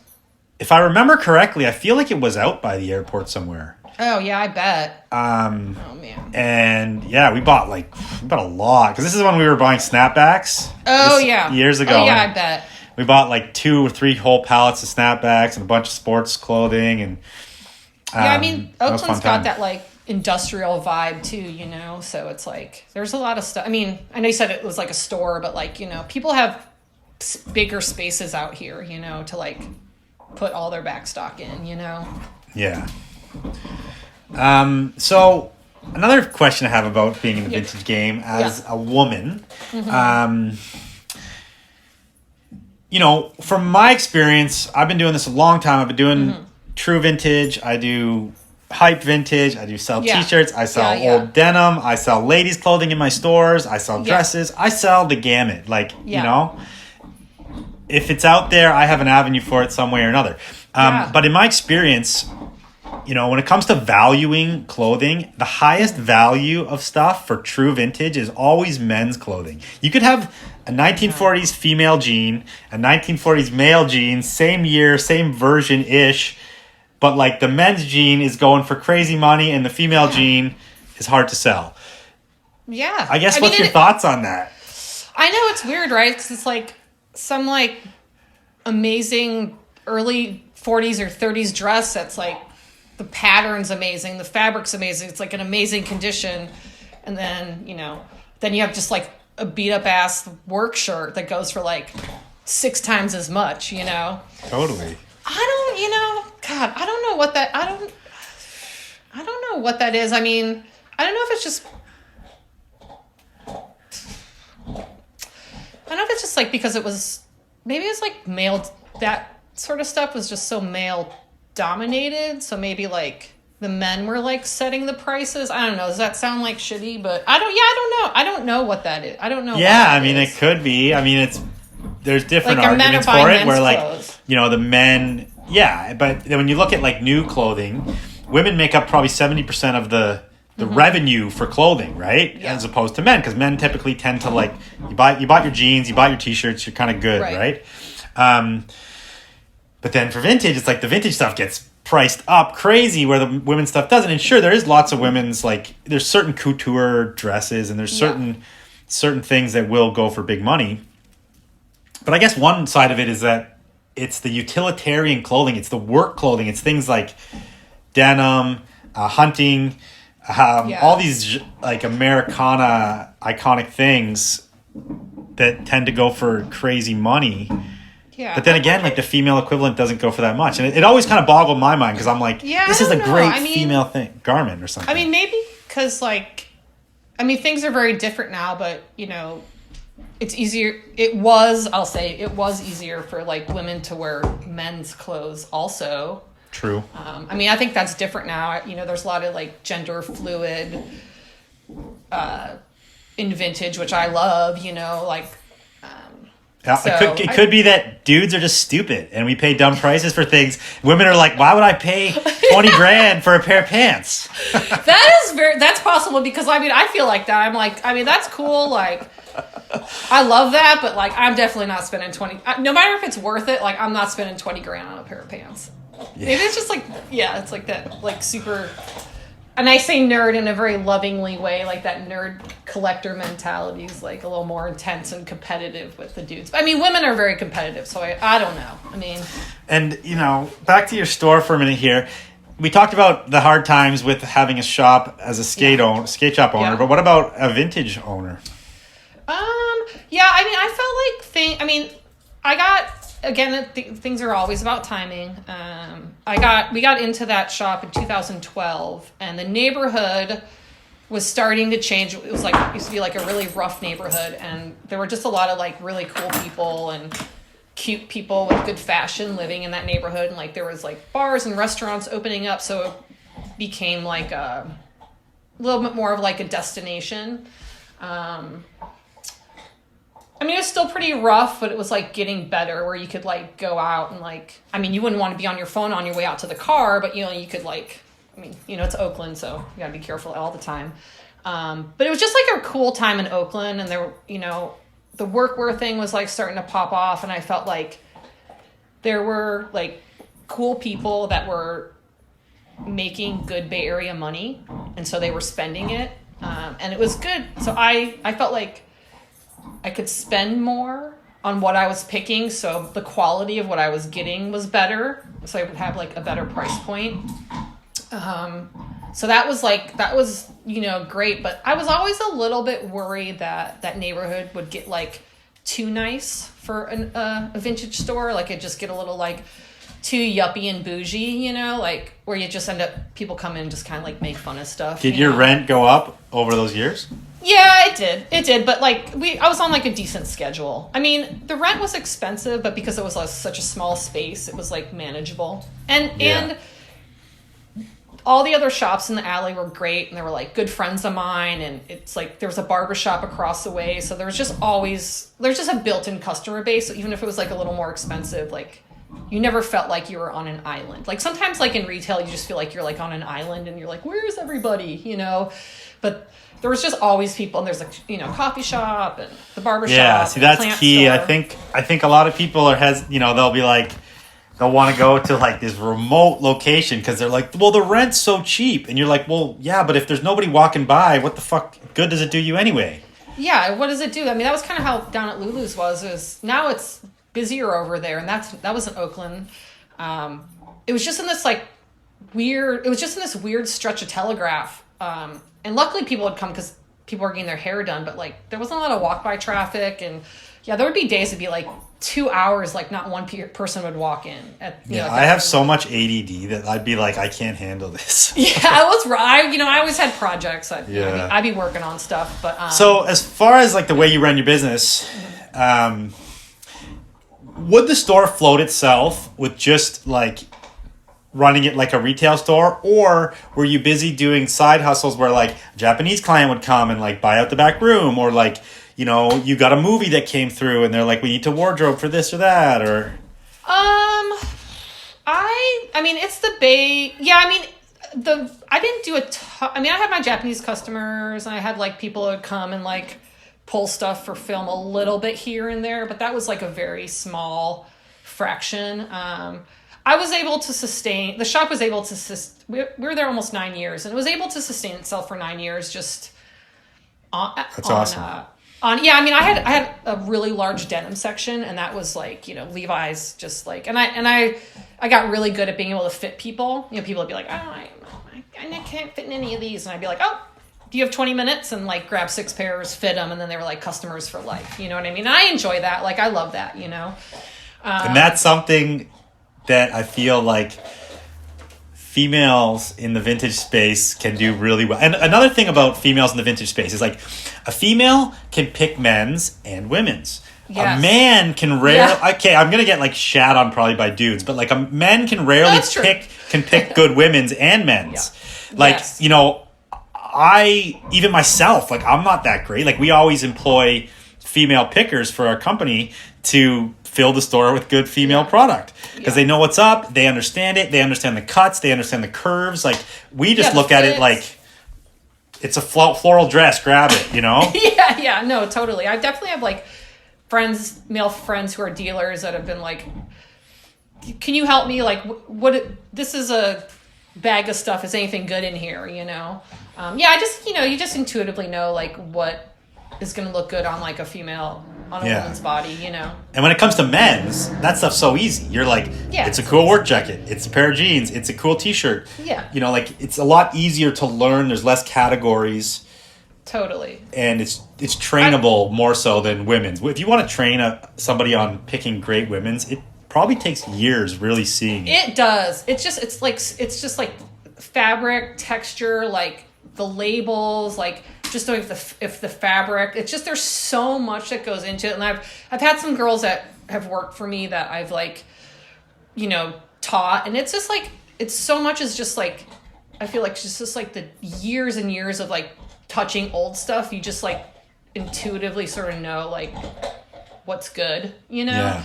if I remember correctly, I feel like it was out by the airport somewhere. Oh yeah, I bet. Oh man. And yeah, we bought a lot, because this is when we were buying snapbacks. Years ago. Oh yeah, I bet. We bought like 2 or 3 whole pallets of snapbacks and a bunch of sports clothing, and I mean, Oakland's got that like industrial vibe too, you know. So it's like there's a lot of stuff. I mean, I know you said it was like a store, but like, you know, people have bigger spaces out here, you know, to like put all their back stock in, you know. Yeah. So another question I have about being in the vintage game as a woman. Mm-hmm. You know, from my experience, I've been doing this a long time. I've been doing true vintage. I do hype vintage. I do sell T-shirts. I sell old denim. I sell ladies' clothing in my stores. I sell dresses. I sell the gamut. Like, you know, if it's out there, I have an avenue for it some way or another. But in my experience, you know, when it comes to valuing clothing, the highest value of stuff for true vintage is always men's clothing. You could have a 1940s female jean, a 1940s male jean, same year, same version-ish, but like the men's jean is going for crazy money and the female jean is hard to sell. Yeah. I guess what's your thoughts on that? I know it's weird, right? Because it's like some like amazing early 40s or 30s dress that's like the pattern's amazing, the fabric's amazing, it's like an amazing condition, and then, you know, then you have just like a beat up ass work shirt that goes for like 6 times as much, you know. Totally. I don't know what that, I don't what that is. I mean, I don't know if it's just. I don't know if it's just like because it was. Maybe it's like male. That sort of stuff was just so male dominated. So maybe like the men were like setting the prices. I don't know. Does that sound like shitty? But I don't. Yeah, I don't know. I don't know what that is. I don't know. Yeah, I mean, it could be. I mean, there's different Like, men are arguments buying for it men's where like clothes. the men. Yeah, but when you look at like new clothing, women make up probably 70% of the revenue for clothing, right? Yeah. As opposed to men, because men typically tend to like you bought your jeans, you bought your t-shirts, you're kind of good, right? But then for vintage, it's like the vintage stuff gets priced up crazy where the women's stuff doesn't. And sure, there is lots of women's, like there's certain couture dresses and there's certain things that will go for big money. But I guess one side of it is that it's the utilitarian clothing, it's the work clothing, it's things like denim, hunting, all these like Americana iconic things that tend to go for crazy money. Yeah. But then again, like the female equivalent doesn't go for that much. And it always kind of boggled my mind because I'm like, this is a great female garment or something. I mean, maybe because like, I mean, things are very different now, but it's easier. I'll say it was easier for like women to wear men's clothes also. True. I mean, I think that's different now. There's a lot of like gender fluid in vintage, which I love, like. It could be that dudes are just stupid and we pay dumb prices for things. Women are like, why would I pay 20 grand for a pair of pants? That's possible because I feel like that. I'm like, that's cool. Like, I love that, but like, I'm definitely not spending 20, no matter if it's worth it. Like, I'm not spending 20 grand on a pair of pants. Yeah. Maybe it's just like, it's like that, like super, and I say nerd in a very lovingly way, like that nerd collector mentality is like a little more intense and competitive with the dudes. I mean, women are very competitive, so I don't know. I mean, and back to your store for a minute here. We talked about the hard times with having a shop as a skate shop owner, but what about a vintage owner? Yeah, I mean, I felt like I got. Again, things are always about timing. We got into that shop in 2012, and the neighborhood was starting to change. It was like it used to be like a really rough neighborhood, and there were just a lot of like really cool people and cute people with good fashion living in that neighborhood, and like there was like bars and restaurants opening up, so it became like a little bit more of like a destination. I mean, it was still pretty rough, but it was like getting better where you could like go out and like, I mean, you wouldn't want to be on your phone on your way out to the car, but you could like, I mean, it's Oakland, so you gotta be careful all the time. But it was just like a cool time in Oakland, and there, the workwear thing was like starting to pop off, and I felt like there were like cool people that were making good Bay Area money, and so they were spending it, and it was good. So I felt like I could spend more on what I was picking, so the quality of what I was getting was better, so I would have like a better price point. So that was great, but I was always a little bit worried that neighborhood would get like too nice for a vintage store, like it just get a little like too yuppie and bougie, like where you just end up people come in and just kind of like make fun of stuff. Did your rent go up over those years? Yeah, it did, but like I was on like a decent schedule. I mean, the rent was expensive, but because it was such a small space, it was like manageable. And all the other shops in the alley were great, and they were like good friends of mine, and it's like there was a barber shop across the way, so there's just a built-in customer base. So even if it was like a little more expensive, like you never felt like you were on an island. Like sometimes like in retail, you just feel like you're like on an island and you're like, where's everybody, But there was just always people, and there's like, coffee shop and the barber shop. Yeah, see, that's key. Store. I think a lot of people they'll be like, they'll want to go to like this remote location because they're like, well, the rent's so cheap. And you're like, well, yeah, but if there's nobody walking by, what the fuck good does it do you anyway? Yeah, what does it do? I mean, that was kind of how down at Lulu's was now it's busier over there, and that was in Oakland. It was just in this weird stretch of Telegraph. And luckily people would come because people were getting their hair done, but like there wasn't a lot of walk by traffic, and yeah, there would be days it'd be like 2 hours, like not one person would walk in. I have so much ADD that I'd be like, I can't handle this. Yeah, I was right. I always had projects. I'd be working on stuff, but so as far as like the way you run your business, would the store float itself with just like running it like a retail store, or were you busy doing side hustles where like a Japanese client would come and like buy out the back room, or like, you got a movie that came through and they're like, we need to wardrobe for this or that, or I mean it's the Bay. Yeah, I mean I didn't do a ton. I mean, I had my Japanese customers, and I had like people that would come and like pull stuff for film a little bit here and there, but that was like a very small fraction. I was able to sustain, the shop was able to, we were there almost 9 years, and it was able to sustain itself for 9 years just That's awesome. Yeah, I mean, I had a really large denim section, and that was like, Levi's, just like, and I got really good at being able to fit people. People would be like, I can't fit in any of these, and I'd be like, oh, do you have 20 minutes? And like grab 6 pairs, fit them, and then they were like customers for life. You know what I mean? And I enjoy that. Like, I love that. And that's something that I feel like females in the vintage space can do really well. And another thing about females in the vintage space is like a female can pick men's and women's. Yes. A man can okay, I'm gonna get like shat on probably by dudes, but like a men can rarely pick good women's and men's. Yeah. Like, I even myself, like I'm not that great. Like we always employ female pickers for our company to fill the store with good female product because they know what's up, they understand it, they understand the cuts, they understand the curves. Like we just look at it like it's a floral dress, grab it, Yeah, no, totally. I definitely have like male friends who are dealers that have been like, can you help me? Like this is a bag of stuff. Is anything good in here? I just, you just intuitively know like what is going to look good on like a female, on a woman's body, And when it comes to men's, that stuff's so easy. You're like, it's a cool work jacket, it's a pair of jeans, it's a cool t-shirt. Yeah. Like it's a lot easier to learn. There's less categories. Totally. And it's trainable more so than women's. If you want to train somebody on picking great women's, it probably takes years really seeing it. It does. It's just like fabric, texture, like the labels, like just knowing if the fabric, it's just, there's so much that goes into it. And I've had some girls that have worked for me that I've like, taught, and it's just like, it's so much is just like, I feel like it's just like the years and years of like touching old stuff. You just like intuitively sort of know like what's good, Yeah.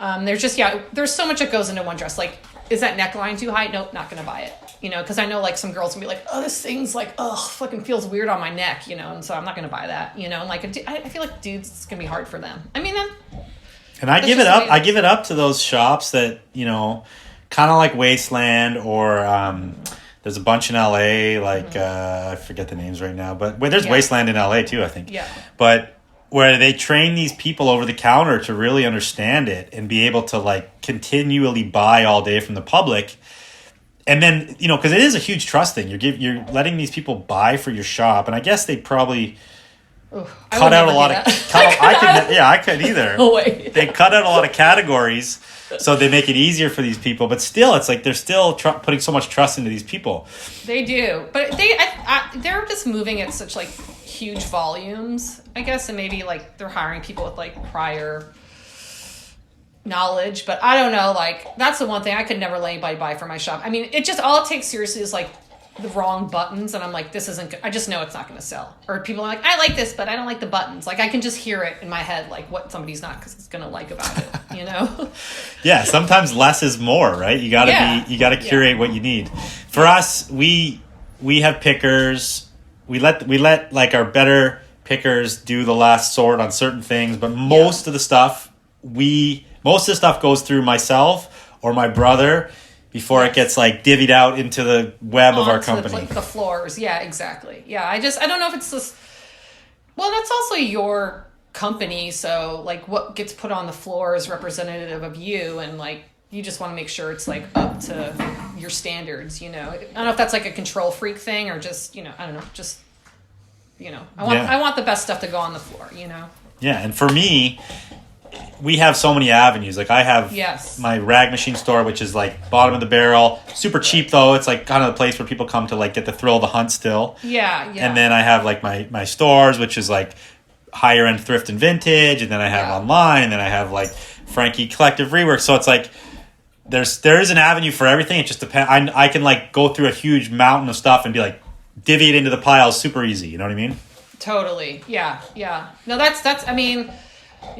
There's so much that goes into one dress. Like, is that neckline too high? Nope, not gonna buy it. Because I know like some girls can be like, oh, this thing's like, fucking feels weird on my neck, and so I'm not gonna buy that, and like I feel like dudes, it's gonna be hard for them. I mean, and I give it up. I give it up to those shops that kind of like Wasteland, or there's a bunch in LA, like I forget the names right now, but there's Wasteland in LA too, I think. Yeah. But where they train these people over the counter to really understand it and be able to like continually buy all day from the public. And then, because it is a huge trust thing. You're letting these people buy for your shop, and I guess they probably cut out a lot of. I could either. Oh wait. They cut out a lot of categories, so they make it easier for these people. But still, it's like they're still putting so much trust into these people. They do, but they're just moving at such like huge volumes, I guess, and maybe like they're hiring people with like prior knowledge, but I don't know, like that's the one thing I could never let anybody buy for my shop. I mean, it just, all it takes seriously is like the wrong buttons, and I'm like, this isn't good. I just know it's not going to sell. Or people are like, I like this, but I don't like the buttons. Like I can just hear it in my head, like what somebody's not going to like about it, Yeah, sometimes less is more, right? You got to curate what you need. For us, we have pickers. We let like our better pickers do the last sort on certain things, but most of the stuff goes through myself or my brother before it gets like divvied out into the web of our company. The floors. Yeah, exactly. Yeah. I don't know if it's this. Well, that's also your company. So like what gets put on the floor is representative of you. And like, you just want to make sure it's like up to your standards, I don't know if that's like a control freak thing or just, I don't know, just I want the best stuff to go on the floor, Yeah, and for me, we have so many avenues. Like I have my rag machine store, which is like bottom of the barrel, super cheap though. It's like kind of the place where people come to like get the thrill of the hunt still. Yeah. And then I have like my stores, which is like higher end thrift and vintage, and then I have online, and then I have like Frankie Collective Rework. So it's like there is an avenue for everything. It just depends. I can like go through a huge mountain of stuff and be like divvy it into the piles super easy. You know what I mean? Totally. Yeah. No, that's. I mean,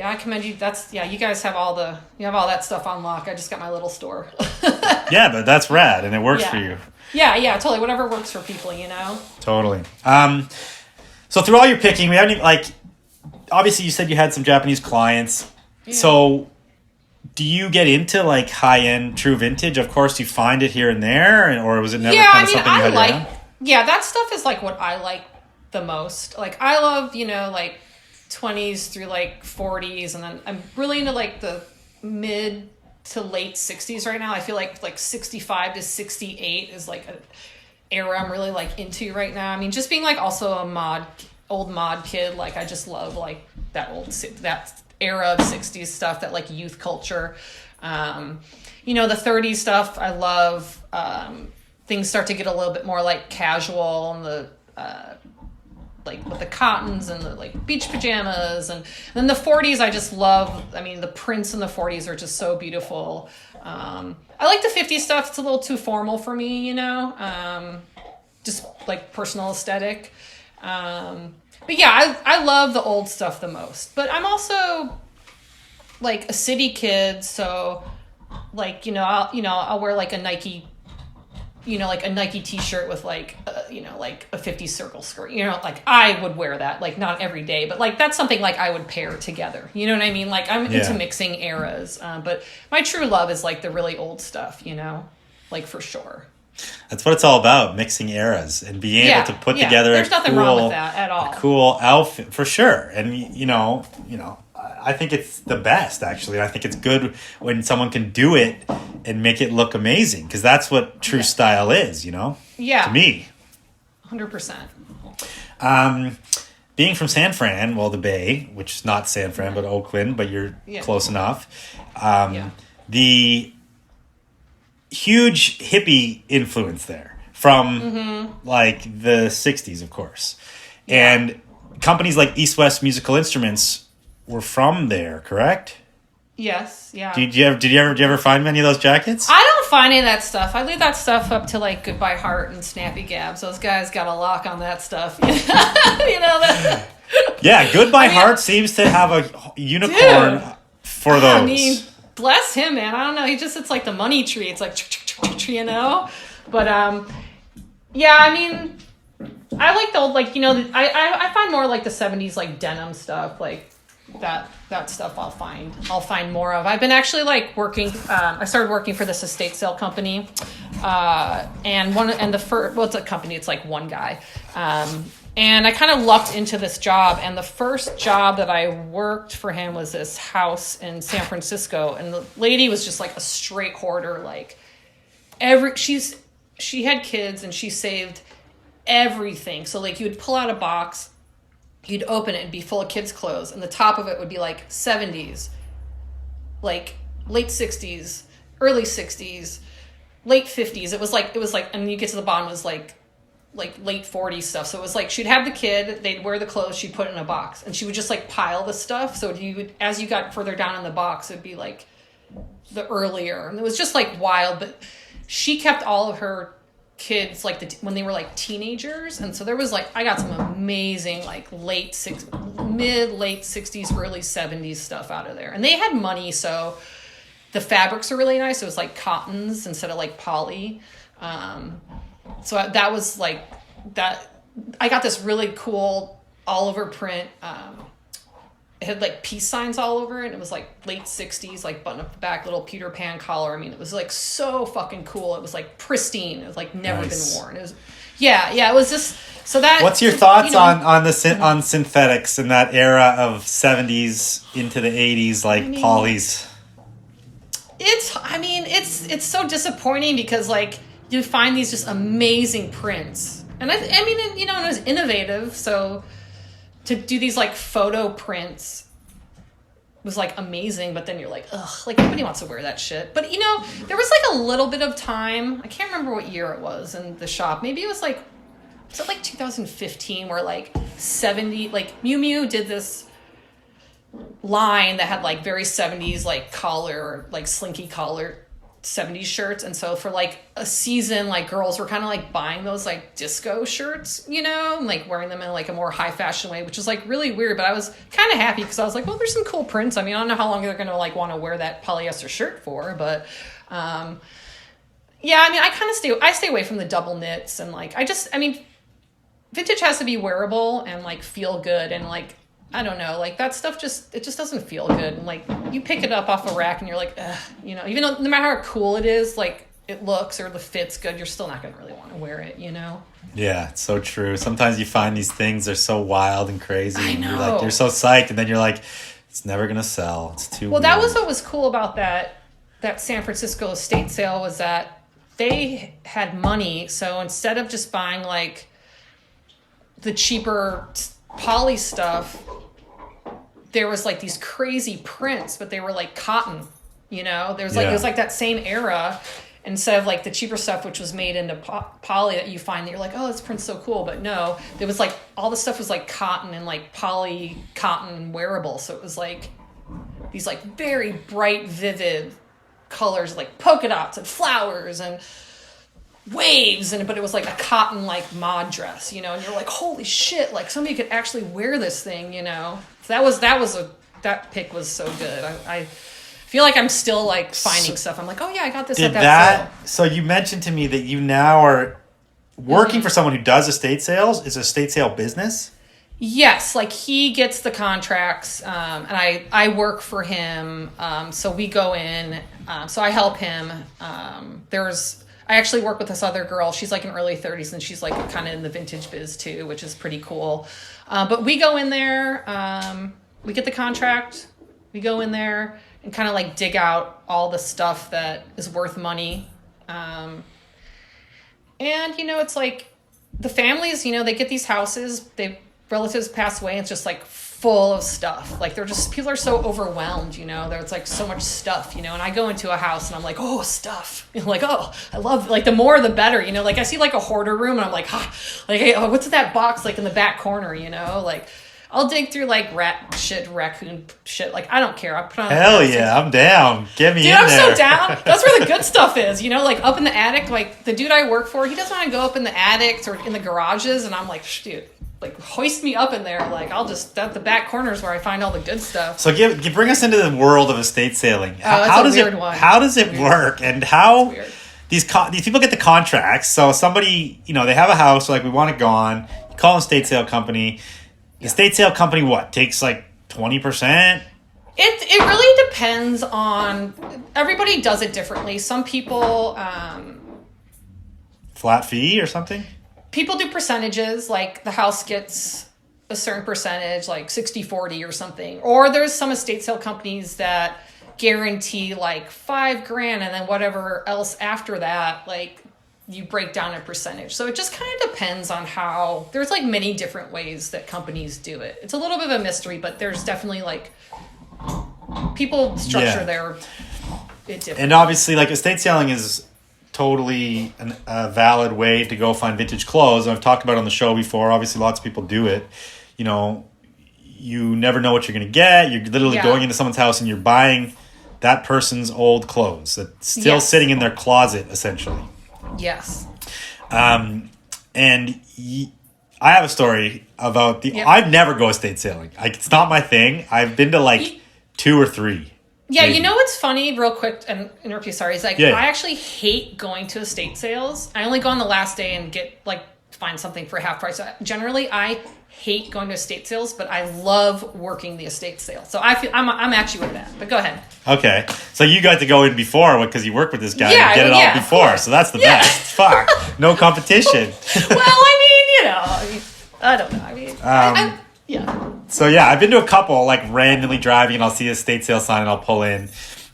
I commend you. You guys have all that stuff on lock. I just got my little store. Yeah, but that's rad, and it works for you. Yeah, totally. Whatever works for people, Totally. So through all your picking, we haven't even, like, obviously you said you had some Japanese clients. Yeah. So do you get into like high end true vintage? Of course, you find it here and there, or was it never kind of something you had around? Yeah, that stuff is like what I like the most. Like I love, like 20s through like 40s, and then I'm really into like the mid to late 60s right now. I feel like 65 to 68 is like an era I'm really like into right now. I mean, just being like also a old mod kid, like I just love like that era of 60s stuff, that like youth culture. The 30s stuff I love. Things start to get a little bit more like casual, and the like with the cottons and the like beach pajamas, and then the 40s I just love. I mean, the prints in the 40s are just so beautiful. I like the 50s stuff. It's a little too formal for me, just like personal aesthetic. But yeah, I love the old stuff the most. But I'm also like a city kid, so like I'll wear like a Nike. Like a Nike t-shirt with like, like a 50s circle skirt, like I would wear that, like not every day, but like that's something like I would pair together. You know what I mean? Like I'm into mixing eras, but my true love is like the really old stuff, like for sure. That's what it's all about, mixing eras and being able to put together there's nothing wrong with that at all. A cool outfit for sure. And I think it's the best, actually. I think it's good when someone can do it and make it look amazing, because that's what true style is, Yeah. To me. 100%. Being from San Fran, the Bay, which is not San Fran, but Oakland, but you're close enough. The huge hippie influence there from like the 60s, of course. Yeah. And companies like East West Musical Instruments were from there, correct? Yes, yeah. Did you ever find many of those jackets? I don't find any of that stuff. I leave that stuff up to like Goodbye Heart and Snappy Gabs. Those guys got a lock on that stuff. Yeah, Goodbye Heart seems to have a unicorn for those. I mean, bless him, man. I don't know. It's like the money tree. It's like, But yeah, I mean, I like the old, like, I find more like the 70s like denim stuff, like that stuff I'll find more of. I've been actually like working, I started working for this estate sale company, it's a company, it's like one guy. And I kind of lucked into this job, and the first job that I worked for him was this house in San Francisco, and the lady was just like a straight hoarder, like she had kids and she saved everything. So like you would pull out a box, you'd open it and be full of kids' clothes, and the top of it would be like 70s, like late 60s, early 60s, late 50s. It was like, and you get to the bottom, it was like late 40s stuff. So it was like she'd have the kid, they'd wear the clothes, she'd put it in a box, and she would just like pile the stuff. So as you got further down in the box, it'd be like the earlier, and it was just like wild. But she kept all of her kids like when they were like teenagers, and so there was like, I got some amazing like late 60s, early 70s stuff out of there. And they had money, so the fabrics are really nice. It was like cottons instead of like poly. So that was like that. I got this really cool all over print. It had like peace signs all over it. And it was like late 60s, like button up the back, little Peter Pan collar. I mean, it was like so fucking cool. It was like pristine. It was like never been worn. It was, it was just, so that. What's your thoughts on synthetics in that era of 70s into the 80s, like polys? It's so disappointing because like you find these just amazing prints And I mean, you know, and it was innovative. So to do these like photo prints was like amazing, but then you're like, ugh, like nobody wants to wear that shit. But you know, there was like a little bit of time. I can't remember what year it was in the shop. Maybe it was like 2015, where like 70, like Miu Miu did this line that had like very 70s like collar, like slinky collar 70s shirts. And so for like a season, like girls were kind of like buying those like disco shirts, you know, and like wearing them in like a more high fashion way, which was like really weird. But I was kind of happy because I was like, well, there's some cool prints. I mean, I don't know how long they're going to like want to wear that polyester shirt for, but yeah, I mean, I stay away from the double knits, and like, I mean, vintage has to be wearable and like feel good, and like, I don't know, like that stuff it just doesn't feel good. And like you pick it up off a rack and you're like, ugh, you know, even though no matter how cool it is, like it looks or the fit's good, you're still not going to really want to wear it, you know? Yeah, it's so true. Sometimes you find these things are so wild and crazy. I know. And you're so psyched, and then you're like, it's never going to sell. It's too Well, weird. that was what was cool about that San Francisco estate sale, was that they had money. So instead of just buying like the cheaper poly stuff, there was like these crazy prints, but they were like cotton, you know? There's like, It was like that same era, instead of like the cheaper stuff, which was made into poly that you find that you're like, oh, this print's so cool. But no, there was like, all the stuff was like cotton and like poly cotton wearable. So it was like these like very bright, vivid colors, like polka dots and flowers and waves, but it was like a cotton like mod dress, you know, and you're like, holy shit, like somebody could actually wear this thing, you know. So that pick was so good. I feel like I'm still like finding stuff. I'm like, oh yeah, I got this at that sale. So you mentioned to me that you now are working for someone who does estate sales. Is estate sale business? Yes, like he gets the contracts, and I work for him. So we go in, so I help him. I actually work with this other girl. She's like in early 30s, and she's like kind of in the vintage biz too, which is pretty cool. But we go in there, we get the contract, we go in there and kind of like dig out all the stuff that is worth money. And, you know, it's like the families, you know, they get these houses, relatives pass away, and it's just like full of stuff. Like people are so overwhelmed, you know, there's like so much stuff, you know, and I go into a house and I'm like, oh, stuff. You know, like, oh, I love, like the more the better, you know, like I see like a hoarder room and I'm like, like, hey, oh, what's that box like in the back corner, you know, like I'll dig through like raccoon shit. Like, I don't care. I'll put on. Hell yeah, I'm down. Get me in there. Dude, I'm so down. That's where the good stuff is, you know, like up in the attic. Like the dude I work for, he doesn't want to go up in the attics or in the garages. And I'm like, dude, like hoist me up in there. Like I'll just, at the back corners where I find all the good stuff. So bring us into the world of estate sailing. How does it one. How does it work? And how these people get the contracts? So somebody, you know, they have a house, like we want it gone. You call an estate sale company. The estate sale company, what, takes like 20%? It really depends on, everybody does it differently. Some people, flat fee or something? People do percentages, like the house gets a certain percentage, like 60-40 or something. Or there's some estate sale companies that guarantee like $5,000, and then whatever else after that, like you break down a percentage. So it just kind of depends on how, there's like many different ways that companies do it. It's a little bit of a mystery, but there's definitely like people structure it differently. And obviously like estate selling is totally a valid way to go find vintage clothes. I've talked about it on the show before. Obviously lots of people do it. You know, you never know what you're going to get. You're literally going into someone's house and you're buying that person's old clothes that's still sitting in their closet, essentially. Yes. And I have a story about I've never go estate sailing. It's not my thing. I've been to like 2 or 3. Yeah, maybe. You know what's funny, real quick, and interrupt you, sorry, is like I actually hate going to estate sales. I only go on the last day and get like find something for half price. So generally, I hate going to estate sales, but I love working the estate sale. So I feel I'm actually with that. But go ahead. Okay, so you got to go in before because you work with this guy and get it all before. So that's the best. Fuck, no competition. Well, I mean, I don't know. I mean, yeah. So yeah, I've been to a couple like randomly driving, and I'll see a estate sale sign and I'll pull in.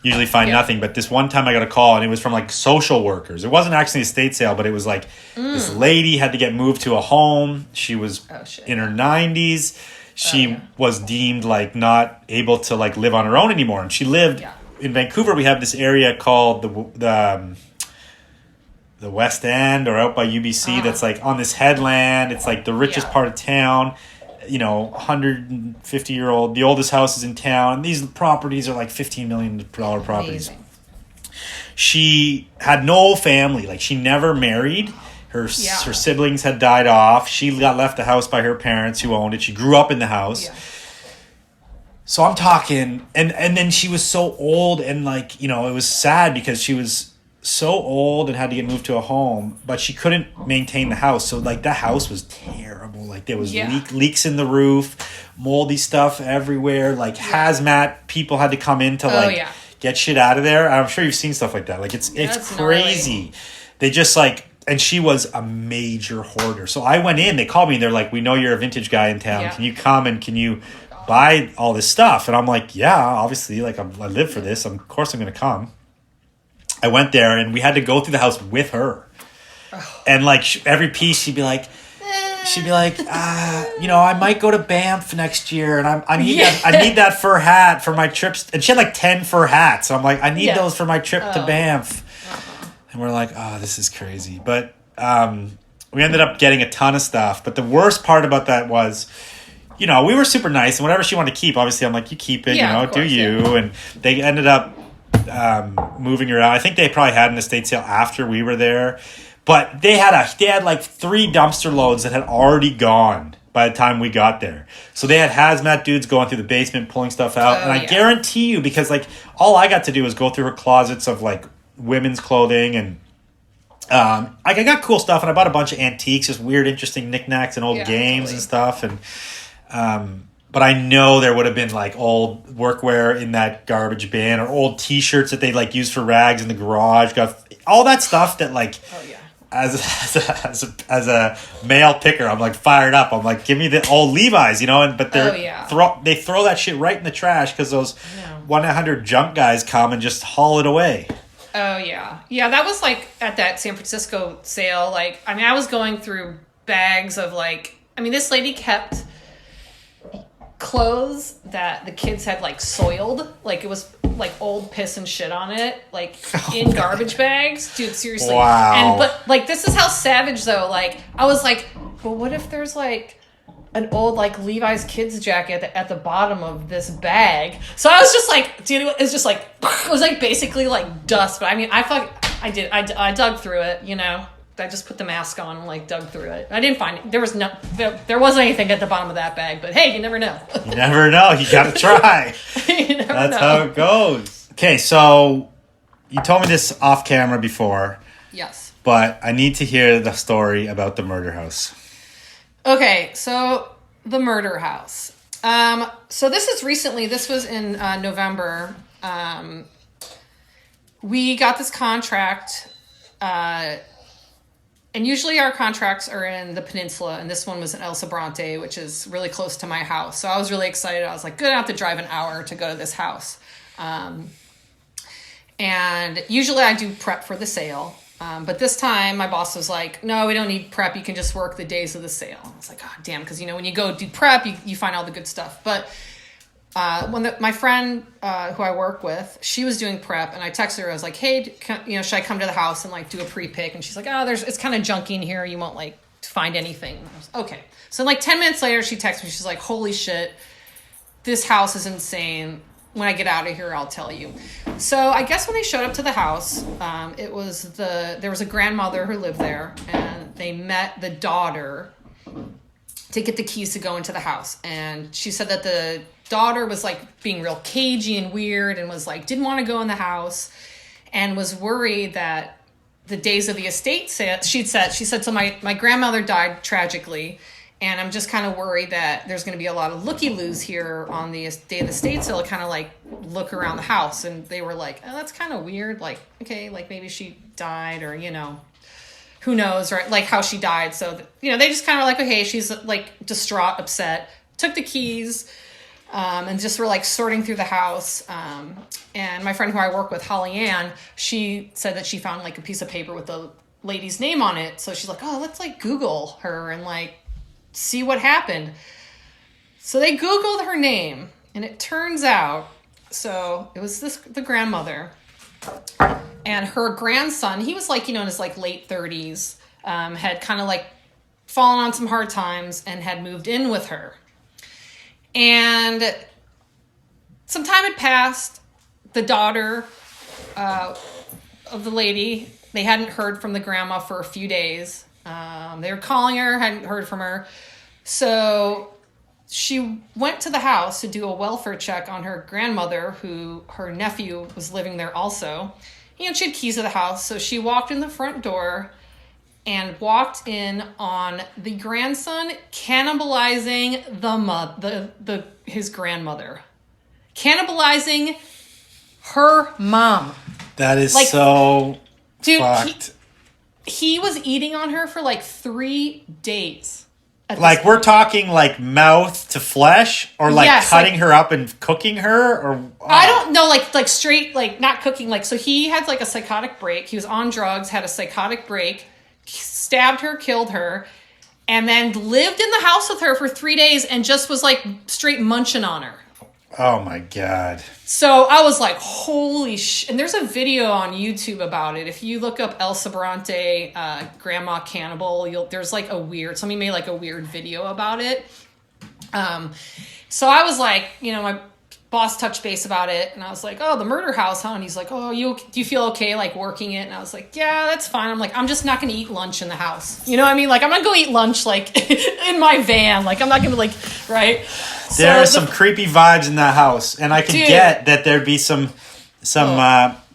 usually find nothing. But this one time I got a call, and it was from like social workers. It wasn't actually a estate sale, but it was like this lady had to get moved to a home. She was in her 90s. She was deemed like not able to like live on her own anymore, and she lived in Vancouver. We have this area called the West End, or out by UBC, that's like on this headland. It's like the richest part of town. 150-year-old, the oldest houses in town. These properties are like $15 million properties. Amazing. She had no family. Like, she never married. Her siblings had died off. She got left the house by her parents who owned it. She grew up in the house. Yeah. So I'm talking, and then she was so old, and like, it was sad because she was so old and had to get moved to a home, but she couldn't maintain the house. So like, that house was terrible. Like, there was leaks in the roof, moldy stuff everywhere. Like, hazmat people had to come in to get shit out of there. I'm sure you've seen stuff like that. Like, it's crazy. Gnarly. They just like, and she was a major hoarder. So I went in, they called me, and they're like, we know you're a vintage guy in town. Can you come and can you buy all this stuff? And I'm like, yeah, obviously, like, I live for this. Of course I'm going to come. I went there, and we had to go through the house with her. And like, every piece she'd be like, I might go to Banff next year, and I need that fur hat for my trips. And she had like 10 fur hats. So I'm like, I need those for my trip to Banff. And we're like, oh, this is crazy. But we ended up getting a ton of stuff. But the worst part about that was, we were super nice. And whatever she wanted to keep, obviously, I'm like, you keep it, do you. Yeah. And they ended up moving her out. I think they probably had an estate sale after we were there. But they had like 3 dumpster loads that had already gone by the time we got there. So they had hazmat dudes going through the basement, pulling stuff out. And I guarantee you, because like, all I got to do was go through her closets of like women's clothing, and I got cool stuff, and I bought a bunch of antiques, just weird, interesting knickknacks and old games and stuff. And but I know there would have been like old workwear in that garbage bin, or old T-shirts that they like used for rags in the garage. Got all that stuff that like, as a male picker, I'm like fired up. I'm like, give me the old Levi's, but they throw that shit right in the trash because those 1-800 junk guys come and just haul it away. Oh, yeah. Yeah, that was like at that San Francisco sale. Like, I mean, I was going through bags of like, this lady kept clothes that the kids had like soiled. Like, it was like old piss and shit on it, like in garbage bags. Dude, seriously. Wow. But like, this is how savage though. Like, I was like, well, what if there's like an old like Levi's kids jacket at the bottom of this bag? So I was just like, dude, it was just like, it was like basically like dust. But I dug through it, I just put the mask on and like dug through it. I didn't find it. There wasn't anything at the bottom of that bag, but hey, you never know. You never know. You gotta try. That's how it goes. Okay, so you told me this off camera before. Yes. But I need to hear the story about the murder house. Okay, so the murder house. So this was in November. We got this contract, and usually our contracts are in the peninsula, and this one was in El Sobrante, which is really close to my house. So I was really excited. I was like, good, I don't have to drive an hour to go to this house. And usually I do prep for the sale. But this time my boss was like, no, we don't need prep. You can just work the days of the sale. I was like, oh, damn. Because, when you go do prep, you find all the good stuff. But my friend who I work with, she was doing prep, and I texted her. I was like, hey, should I come to the house and like do a pre-pick? And she's like, oh, it's kind of junky in here. You won't like find anything. And I was, okay. So like 10 minutes later, she texts me. She's like, holy shit, this house is insane. When I get out of here, I'll tell you. So I guess when they showed up to the house, there was a grandmother who lived there, and they met the daughter to get the keys to go into the house. And she said that the daughter was like being real cagey and weird, and was like, didn't want to go in the house, and was worried that the days of the estate sale, she said, so my grandmother died tragically, and I'm just kind of worried that there's going to be a lot of looky-loos here on the day of the estate sale to kind of like look around the house. And they were like, oh, that's kind of weird. Like, okay, like maybe she died, or, who knows, right? Like how she died. So, they just kind of like, okay, she's like distraught, upset, took the keys, And just were like sorting through the house. And my friend who I work with, Holly Ann, she said that she found like a piece of paper with the lady's name on it. So she's like, oh, let's like Google her and like see what happened. So they Googled her name, and it turns out, so it was the grandmother, and her grandson, he was like, in his like late 30s, had kind of like fallen on some hard times and had moved in with her. And some time had passed. The daughter of the lady, they hadn't heard from the grandma for a few days. They were calling her, hadn't heard from her. So she went to the house to do a welfare check on her grandmother, who her nephew was living there also. She had keys to the house. So she walked in the front door and walked in on the grandson cannibalizing his grandmother. Cannibalizing her mom. That is like, so dude, fucked. He was eating on her for like 3 days. Like, we're talking like mouth to flesh, or like yes, cutting like, her up and cooking her, or I don't know, like straight, like not cooking. Like, so he had like a psychotic break. He was on drugs, had a psychotic break, stabbed her, killed her, and then lived in the house with her for 3 days and just was like straight munching on her. Oh my God. So I was like, holy shit. And there's a video on YouTube about it. If you look up El Sobrante, Grandma Cannibal, there's like somebody made like a weird video about it. So I was like, my boss touched base about it, and I was like, oh, the murder house, huh? And he's like, oh, do you feel okay like working it? And I was like, yeah, that's fine. I'm like, I'm just not going to eat lunch in the house. You know what I mean? Like, I'm not going to eat lunch like in my van. Like, I'm not going to like, right? There are some creepy vibes in that house, and I can get that there'd be some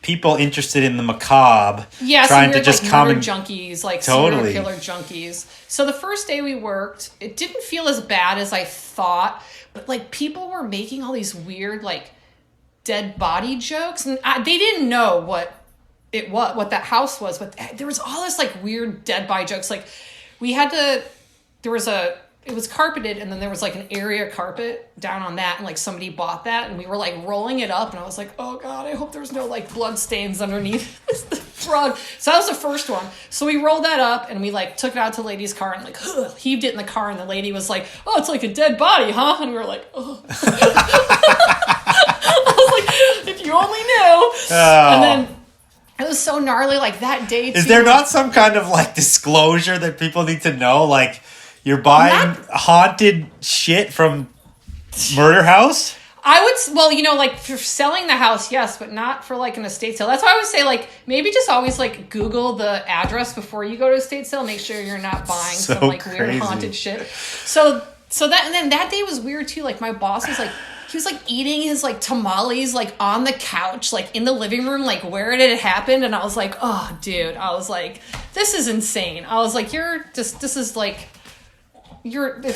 people interested in the macabre, trying to just like, come murder junkies, like serial killer junkies. So the first day we worked, it didn't feel as bad as I thought, but like people were making all these weird like dead body jokes, and they didn't know what that house was, but there was all this like weird dead body jokes. Like it was carpeted, and then there was like an area carpet down on that, and like somebody bought that, and we were like rolling it up, and I was like, oh God, I hope there's no like blood stains underneath the rug. So that was the first one. So we rolled that up, and we like took it out to the lady's car and like heaved it in the car, and the lady was like, oh, it's like a dead body, huh? And we were like, oh. I was like, if you only knew. Oh. And then it was so gnarly, like that day too. Is there not some kind of like disclosure that people need to know, like you're buying haunted shit from murder house? I would, well, like for selling the house, yes, but not for like an estate sale. That's why I would say like maybe just always like Google the address before you go to estate sale. Make sure you're not buying some like weird haunted shit. So that, and then that day was weird too. Like my boss was like, he was like eating his like tamales like on the couch, like in the living room, like where it had happened. And I was like, oh dude, I was like, this is insane. I was like, it's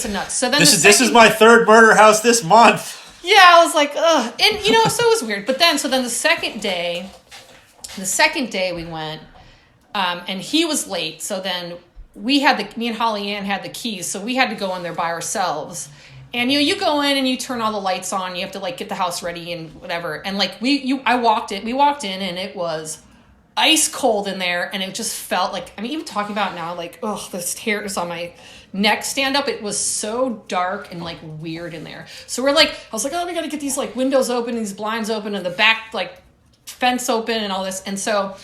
a nuts. So then this is my third murder house this month. Yeah, I was like, ugh. And so it was weird. But then the second day we went, and he was late. So then me and Holly Ann had the keys, so we had to go in there by ourselves. And you go in and you turn all the lights on. You have to like get the house ready and whatever. And like we walked in and it was ice cold in there, and it just felt like, I mean, even talking about it now, like, oh, the hairs on my neck stand up. It was so dark and like weird in there. So we're like, I was like, oh, we got to get these like windows open, these blinds open, and the back like fence open and all this. And so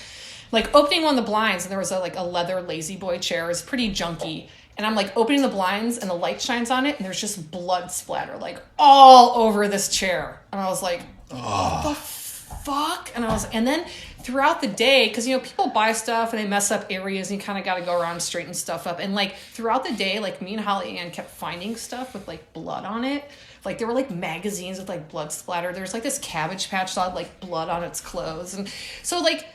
like opening one of the blinds, and there was a leather lazy boy chair. It was pretty junky. And I'm like opening the blinds, and the light shines on it, and there's just blood splatter like all over this chair. And I was like, what the fuck? And then throughout the day, because people buy stuff and they mess up areas, and you kind of got to go around and straighten stuff up. And like throughout the day, like me and Holly Ann kept finding stuff with like blood on it. Like there were like magazines with like blood splatter. There's like this Cabbage Patch that had like blood on its clothes. And so like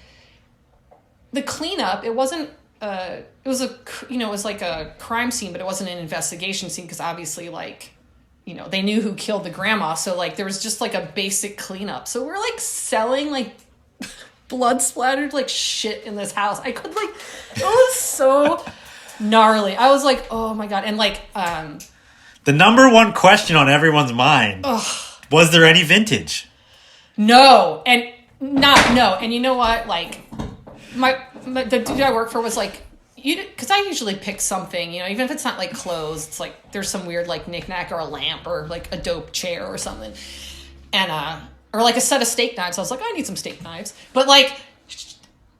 the cleanup, it wasn't it was like a crime scene, but it wasn't an investigation scene, because obviously like they knew who killed the grandma. So like there was just like a basic cleanup. So we're like selling like blood splattered like shit in this house. I could like, it was so gnarly. I was like, oh my God. And like The number one question on everyone's mind. Was there any vintage? No. And you know what? Like, the dude I work for was like, because I usually pick something, you know, even if it's not like clothes, it's like there's some weird like knickknack or a lamp or like a dope chair or something, and or like a set of steak knives. I was like, I need some steak knives, but like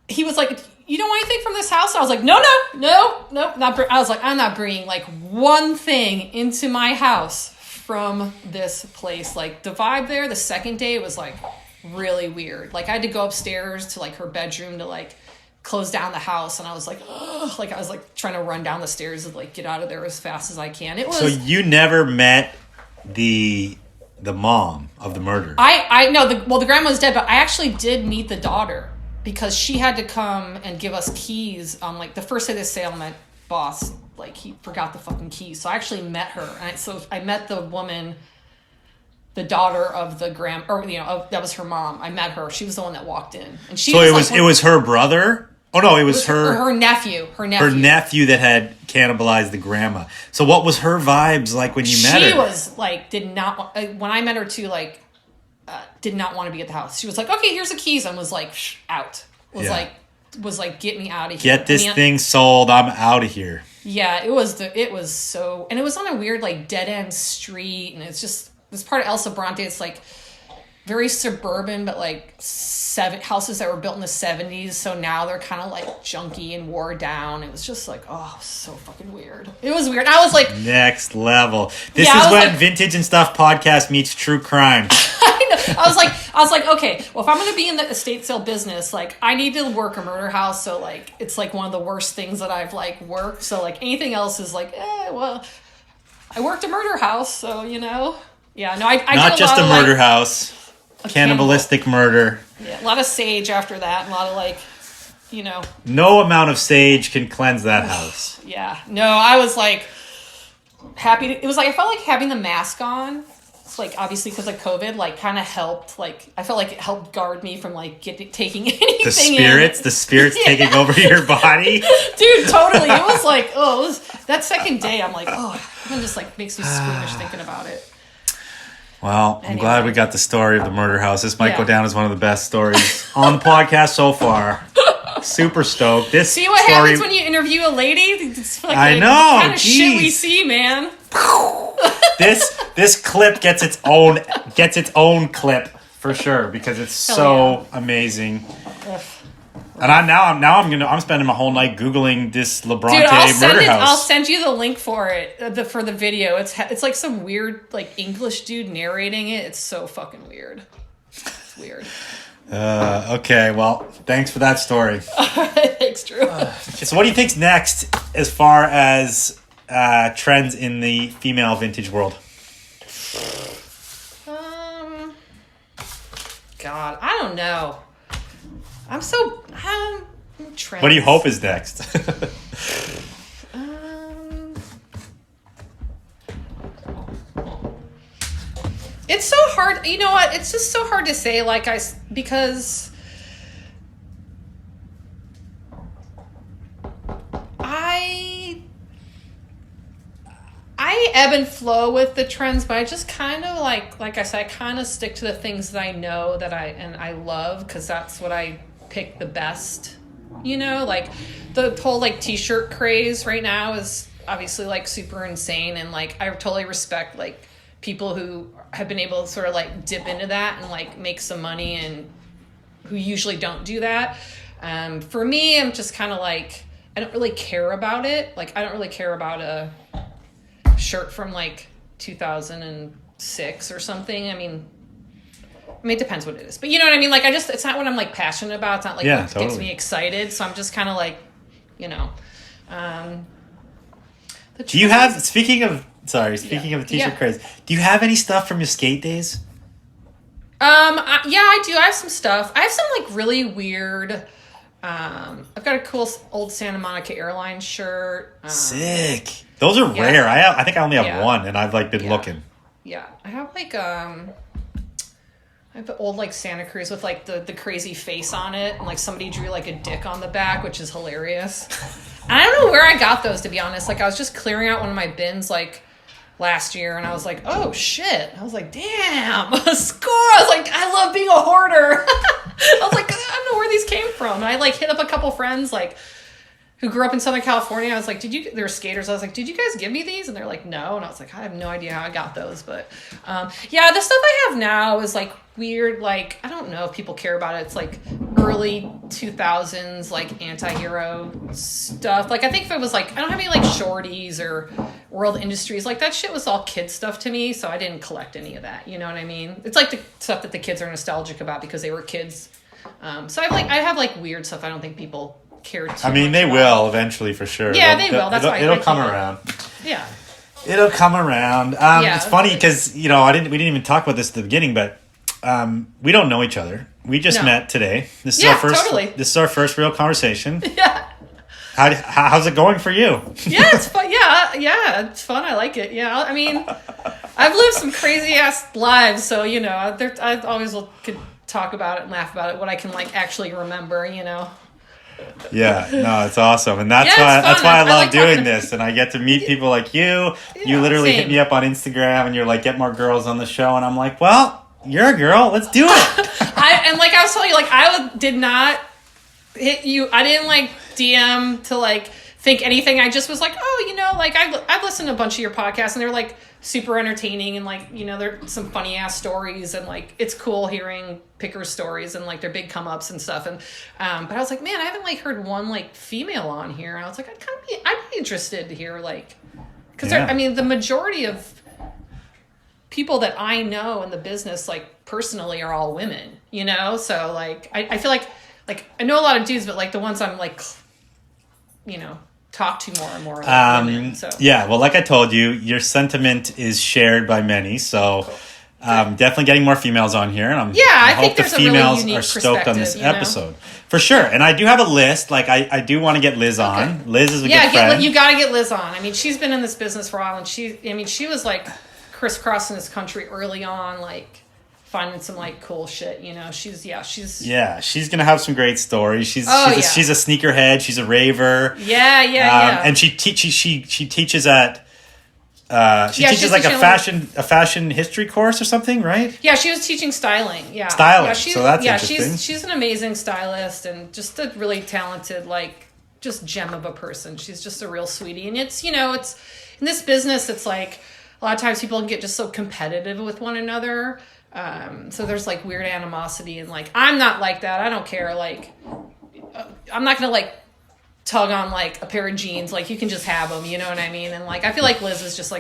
he was like, you don't want anything from this house? And I was like, no, not. I was like, I'm not bringing like one thing into my house from this place. Like the vibe there, the second day was like really weird. Like I had to go upstairs to like her bedroom to like close down the house, and I was like, ugh, like I was like trying to run down the stairs and like get out of there as fast as I can. It was. So you never met the mom of the murder? I know the grandma's dead, but I actually did meet the daughter because she had to come and give us keys on like the first day of the sale. My boss, like, he forgot the fucking keys, so I actually met her, and so I met the woman, the daughter of the that was her mom. I met her. She was the one that walked in, and she. So it was her brother. Oh no, it was her nephew. Her nephew that had cannibalized the grandma. So what was her vibes like when you met her? She was like, did not when I met her too, like, did not want to be at the house. She was like, okay, here's the keys, and was like, out. Was like, get me out of here. Get this thing sold. I'm out of here. Yeah, it was so, and it was on a weird like dead end street, and it's just this part of El Sobrante. It's like very suburban, but like houses that were built in the 70s. So now they're kind of like junky and wore down. It was just like, oh, so fucking weird. It was weird. I was like, next level. This is when like, Vintage and Stuff podcast meets true crime. I know. I was like, okay, well, if I'm going to be in the estate sale business, like I need to work a murder house. So like, it's like one of the worst things that I've like worked. So like anything else is like, well, I worked a murder house. So, you know, yeah, no, I not did just a murder like, house. Cannibalistic murder. Yeah, a lot of sage after that. A lot of like, you know. No amount of sage can cleanse that house. Yeah. No, I was like happy. It was like I felt like having the mask on. It's like obviously because of COVID, like kind of helped. Like I felt like it helped guard me from like taking anything. The spirits taking over your body. Dude, totally. It was like that second day. I'm like it just like makes me squeamish thinking about it. Well, I'm glad we got the story of the murder house. This might go down as one of the best stories on the podcast so far. Super stoked. See what happens when you interview a lady? It's like I know. The kind of shit we see, man. This clip gets its own clip for sure because it's so amazing. Ugh. And I'm spending my whole night Googling this Lebrante murder house. I'll send you the link for it for the video. It's like some weird like English dude narrating it. It's so fucking weird. It's weird. Okay, well, thanks for that story. Thanks, Drew. So what do you think's next as far as trends in the female vintage world? God, I don't know. Trends. What do you hope is next? It's so hard. You know what? It's just so hard to say. Because I ebb and flow with the trends, but I just kind of like I said, I kind of stick to the things that I know that I love because that's what I pick the best. You know, like the whole like t-shirt craze right now is obviously like super insane, and like I totally respect like people who have been able to sort of like dip into that and like make some money and who usually don't do that. For me, I'm just kind of like, I don't really care about it. Like I don't really care about a shirt from like 2006 or something. I mean, it depends what it is, but you know what I mean? Like it's not what I'm like passionate about. It's not like what gets me excited. So I'm just kind of like, you know, do you have, speaking of the t-shirt craze, do you have any stuff from your skate days? I do. I have some stuff. I have some like really weird, I've got a cool old Santa Monica Airlines shirt. Sick. Those are rare. I think I only have one and I've like been looking. Yeah. I have like, I have an old like Santa Cruz with like the crazy face on it, and like somebody drew like a dick on the back, which is hilarious. And I don't know where I got those, to be honest. Like I was just clearing out one of my bins like last year, and I was like, oh shit. I was like, damn, a score. I was like, I love being a hoarder. I was like, I don't know where these came from. And I like hit up a couple friends like who grew up in Southern California. I was like, they were skaters. I was like, did you guys give me these? And they're like, no. And I was like, I have no idea how I got those. But yeah, the stuff I have now is like weird, like, I don't know if people care about it. It's like early 2000s, like anti-hero stuff. Like, I think if it was like, I don't have any like shorties or World Industries. Like, that shit was all kid stuff to me. So I didn't collect any of that. You know what I mean? It's like the stuff that the kids are nostalgic about because they were kids. So I have like weird stuff I don't think people care too I mean, much they about. will eventually for sure. Yeah, they will. That's why it'll I come keep it. around. Yeah. It'll come around. Yeah. It's funny because we didn't even talk about this at the beginning, but we don't know each other. We just met today. This is Yeah, our first. totally. This is our first real conversation. Yeah. How's it going for you? Yeah, it's fun. Yeah, it's fun. I like it. Yeah, I mean, I've lived some crazy ass lives, so you know, I always could talk about it and laugh about it. What I can like actually remember, you know. Yeah, no, it's awesome, and that's Yeah, it's why I fun. I love like doing talking- this, and I get to meet people like you. You Yeah, literally same. hit me up on Instagram, and you're like, "Get more girls on the show," and I'm like, "Well, you're a girl. Let's do it." And like I was telling you, like did not hit you. I didn't like DM to like think anything. I just was like, oh, you know, like I've listened to a bunch of your podcasts, and they're like super entertaining, and like, you know, there's some funny ass stories, and like it's cool hearing pickers' stories and like their big come ups and stuff. And but I was like, man, I haven't like heard one like female on here, and I was like, I'd be interested to hear like, because Yeah. I mean, the majority of people that I know in the business, like personally, are all women, you know? So like, I feel like I know a lot of dudes, but like the ones I'm like, you know, talk to more and more are like women. So Yeah, well, like I told you, your sentiment is shared by many, so definitely getting more females on here, and I hope think the there's a really females unique are stoked on this perspective, you know? episode for sure. And I do have a list. Like I do want to get Liz on. Liz is a good friend. you got to get Liz on. I mean, she's been in this business for a while, and she was like crisscrossing this country early on, like finding some like cool shit, you know. She's gonna have some great stories. She's a sneakerhead. She's a raver. Yeah. And she teaches at. She teaches she's like a teaching fashion history course or something, right? Yeah, she was teaching styling. Yeah, Styling. Yeah, So that's interesting. She's an amazing stylist and just a really talented, like, just gem of a person. She's just a real sweetie, and it's, you know, it's in this business. It's like a lot of times people get just so competitive with one another. So there's like weird animosity, and like I'm not like that. I don't care. Like I'm not gonna like tug on like a pair of jeans. Like you can just have them. You know what I mean? And like I feel like Liz is just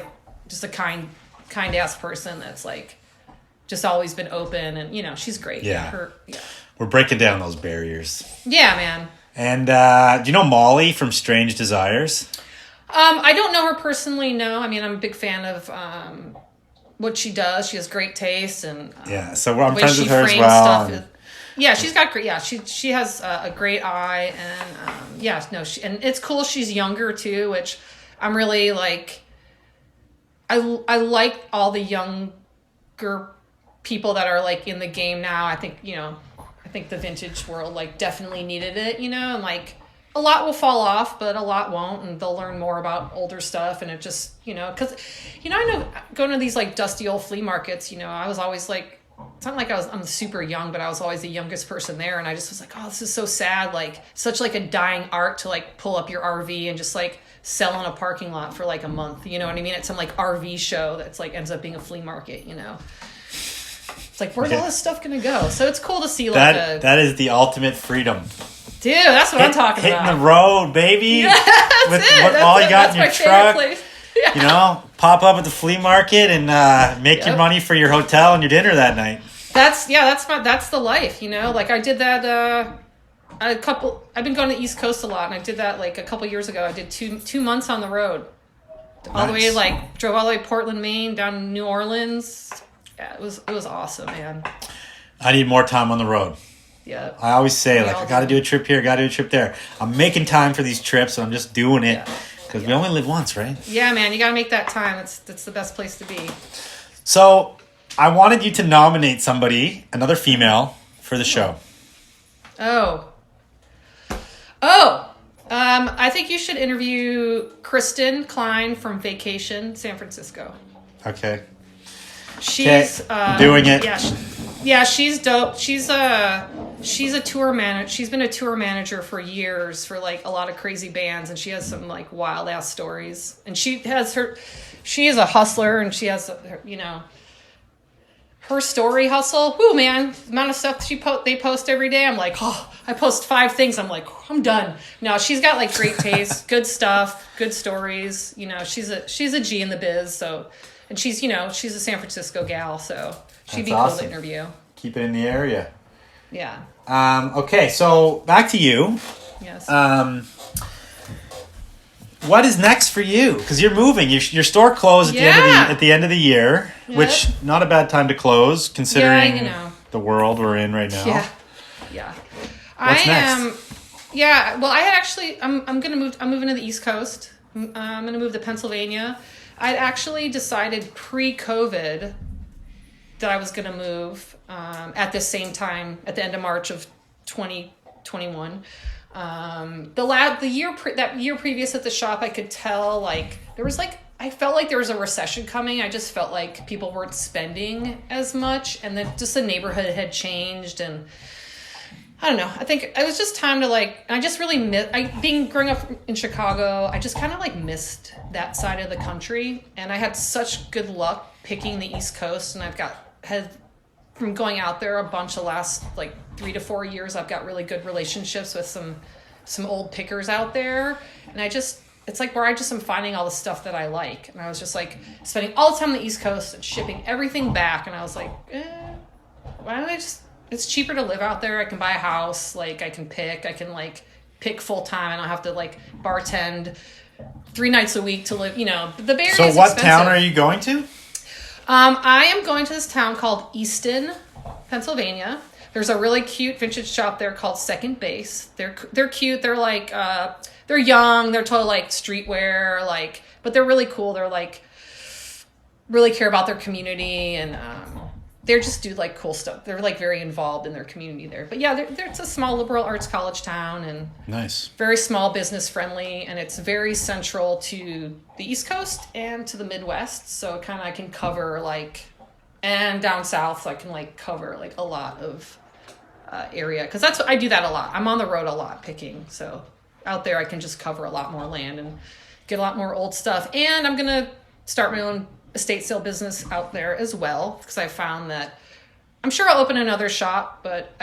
a kind ass person that's like just always been open, and you know she's great. Yeah. We're breaking down those barriers. Yeah, man. And do you know Molly from Strange Desires? I don't know her personally. No, I mean I'm a big fan of what she does. She has great taste, and so I'm way friends she with her as frames well. stuff yeah, she's got great. Yeah, she has a great eye, and and it's cool. She's younger too, which I'm really like. I like all the younger people that are like in the game now. I think the vintage world like definitely needed it, you know, and like a lot will fall off, but a lot won't, and they'll learn more about older stuff, and it just, you know, because, you know, I know going to these like dusty old flea markets, you know, I was always like, it's not like I'm super young, but I was always the youngest person there, and I just was like, oh, this is so sad, like such like a dying art to like pull up your RV and just like sell in a parking lot for like a month, you know what I mean? At some like RV show that's like ends up being a flea market, you know. It's like, where's all this stuff gonna go? So it's cool to see like that is the ultimate freedom. Dude, that's what I'm talking hitting about. the road, baby. Yeah, that's it. What all you got in your my favorite truck. place. Yeah. You know, pop up at the flea market and make your money for your hotel and your dinner that night. That's the life, you know. Like I did that I've been going to the East Coast a lot, and I did that like a couple years ago. I did two months on the road. All the way, like drove all the way to Portland, Maine, down to New Orleans. Yeah, it was awesome, man. I need more time on the road. Yeah. I always say, We like, all I got to do. do a trip here, got to do a trip there. I'm making time for these trips, and I'm just doing it because we only live once, right? Yeah, man, you got to make that time. That's the best place to be. So I wanted you to nominate somebody, another female, for the show. Oh. I think you should interview Kristen Klein from Vacation San Francisco. Okay. She's doing it. Yeah, she's dope. She's a tour manager. She's been a tour manager for years for like a lot of crazy bands, and she has some like wild ass stories. And she is a hustler, and she has her story hustle. Whoo, man, the amount of stuff they post every day. I'm like, oh, I post 5 things. I'm like, I'm done. No, she's got like great taste, good stuff, good stories. She's a G in the biz. So, and she's a San Francisco gal. So she'd be cool to interview. Keep it in the area. Yeah. Okay, so back to you. Yes. What is next for you? Because you're moving. Your store closed at the end of the year, which not a bad time to close considering the world we're in right now. Yeah. What's next? Yeah. Well, I had actually. I'm gonna move. I'm moving to the East Coast. I'm gonna move to Pennsylvania. I'd actually decided pre-COVID that I was gonna move at the same time at the end of March of 2021. That year previous at the shop, I could tell like there was like I felt like there was a recession coming. I just felt like people weren't spending as much, and then just the neighborhood had changed, and I don't know. I think it was just time to like. I just really growing up in Chicago. I just kind of like missed that side of the country, and I had such good luck picking the East Coast, and had from going out there a bunch of last like 3 to 4 years. I've got really good relationships with some old pickers out there, and it's like where I just am finding all the stuff that I like, and I was just like spending all the time on the East Coast and shipping everything back, and I was like, why don't I just? It's cheaper to live out there. I can buy a house. Like I can pick full time. I don't have to like bartend 3 nights a week to live. The Bay Area. So what town are you going to? I am going to this town called Easton, Pennsylvania. There's a really cute vintage shop there called Second Base. They're cute. They're like they're young. They're totally like streetwear. But they're really cool. They're like really care about their community, and they just do like cool stuff. They're like very involved in their community there. But yeah, it's a small liberal arts college town, and nice, very small business friendly, and it's very central to the East Coast and to the Midwest. So kind of I can cover and down south, so I can cover a lot of area, because I do that a lot. I'm on the road a lot picking, so out there I can just cover a lot more land and get a lot more old stuff. And I'm gonna start my own estate sale business out there as well, because I found that I'm sure I'll open another shop, but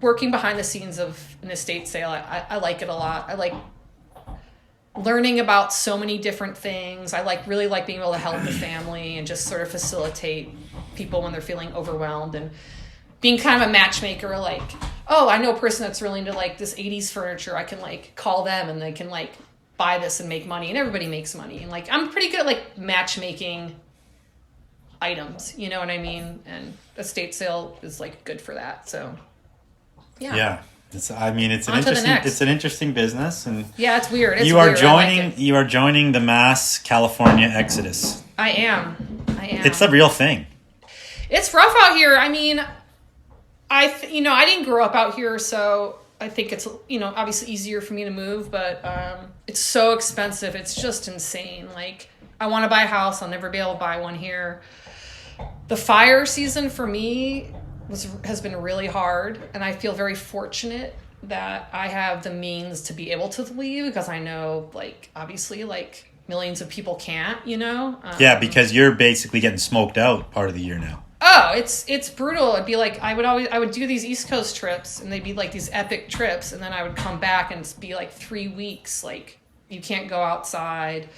working behind the scenes of an estate sale, I like it a lot. I like learning about so many different things. I really like being able to help the family and just sort of facilitate people when they're feeling overwhelmed, and being kind of a matchmaker. I know a person that's really into this 80s furniture. I can call them and they can buy this and make money, and everybody makes money. And I'm pretty good at matchmaking items, you know what I mean? And estate sale is good for that. So yeah. It's an interesting business, and yeah, it's weird. You are joining the mass California exodus. I am. It's a real thing. It's rough out here. I mean, I didn't grow up out here, so I think it's obviously easier for me to move, but it's so expensive. It's just insane. I want to buy a house. I'll never be able to buy one here. The fire season for me has been really hard, and I feel very fortunate that I have the means to be able to leave, because I know obviously millions of people can't, yeah, because you're basically getting smoked out part of the year now. Oh, it's brutal. It'd be I would do these East Coast trips, and they'd be these epic trips, and then I would come back and be 3 weeks you can't go outside.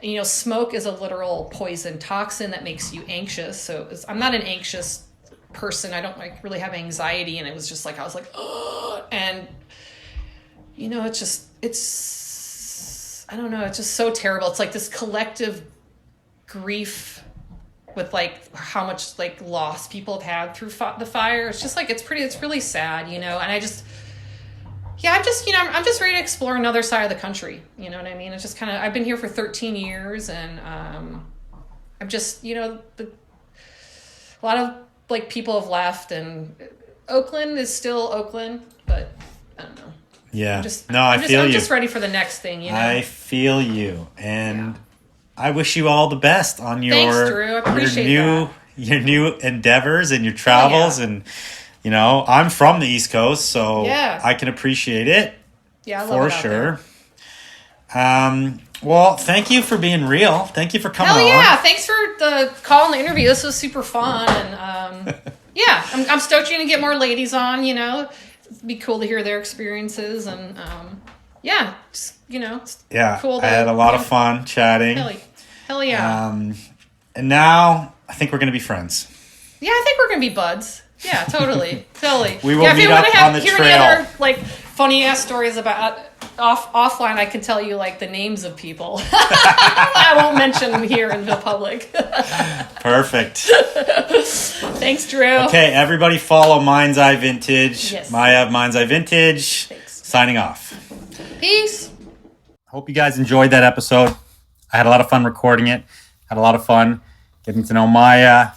And, smoke is a literal poison toxin that makes you anxious. So I'm not an anxious person. I don't really have anxiety, and it was just I was oh, and it's I don't know, it's just so terrible. It's this collective grief with how much loss people have had through the fire. It's just it's really sad, and I'm just ready to explore another side of the country. You know what I mean? It's just I've been here for 13 years, and I'm just, a lot of people have left, and Oakland is still Oakland, but I don't know. Yeah. I'm just ready for the next thing, you know. I feel you. And I wish you all the best on your, Thanks, Drew. I appreciate your new endeavors and your travels. And, you know, I'm from the East Coast, so I can appreciate it. Yeah, I love it out sure. Well, thank you for being real. Thank you for coming on. Hell yeah. Thanks for the call and the interview. This was super fun. And I'm stoked you're going to get more ladies on, you know. It'd be cool to hear their experiences. And just, you know, it's cool. I had a lot of fun chatting. Hell yeah. And now I think we're going to be friends. Yeah, I think we're going to be buds. Yeah, totally. We will meet up on the trail. Any other, like, funny ass stories about offline, I can tell you like the names of people. I won't mention them here in the public. Perfect. Thanks, Drew. Okay, everybody follow Mind's Eye Vintage. Yes. Maya of Mind's Eye Vintage. Thanks. Signing off. Peace. Hope you guys enjoyed that episode. I had a lot of fun recording it. Had a lot of fun getting to know Maya.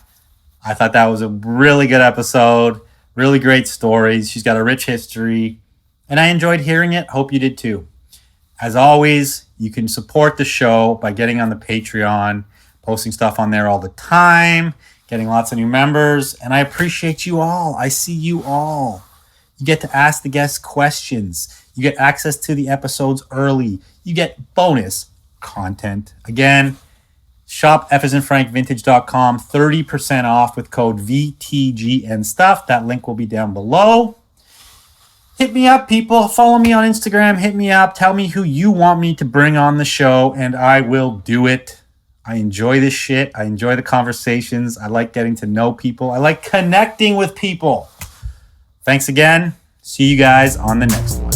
I thought that was a really good episode. Really great stories. She's got a rich history. And I enjoyed hearing it. Hope you did too. As always, you can support the show by getting on the Patreon, posting stuff on there all the time, getting lots of new members. And I appreciate you all. I see you all. You get to ask the guests questions. You get access to the episodes early. You get bonus content. Again, shop FasandFrankVintage.com, 30% off with code VTGNstuff. That link will be down below. Hit me up, people. Follow me on Instagram. Hit me up. Tell me who you want me to bring on the show, and I will do it. I enjoy this shit. I enjoy the conversations. I like getting to know people. I like connecting with people. Thanks again. See you guys on the next one.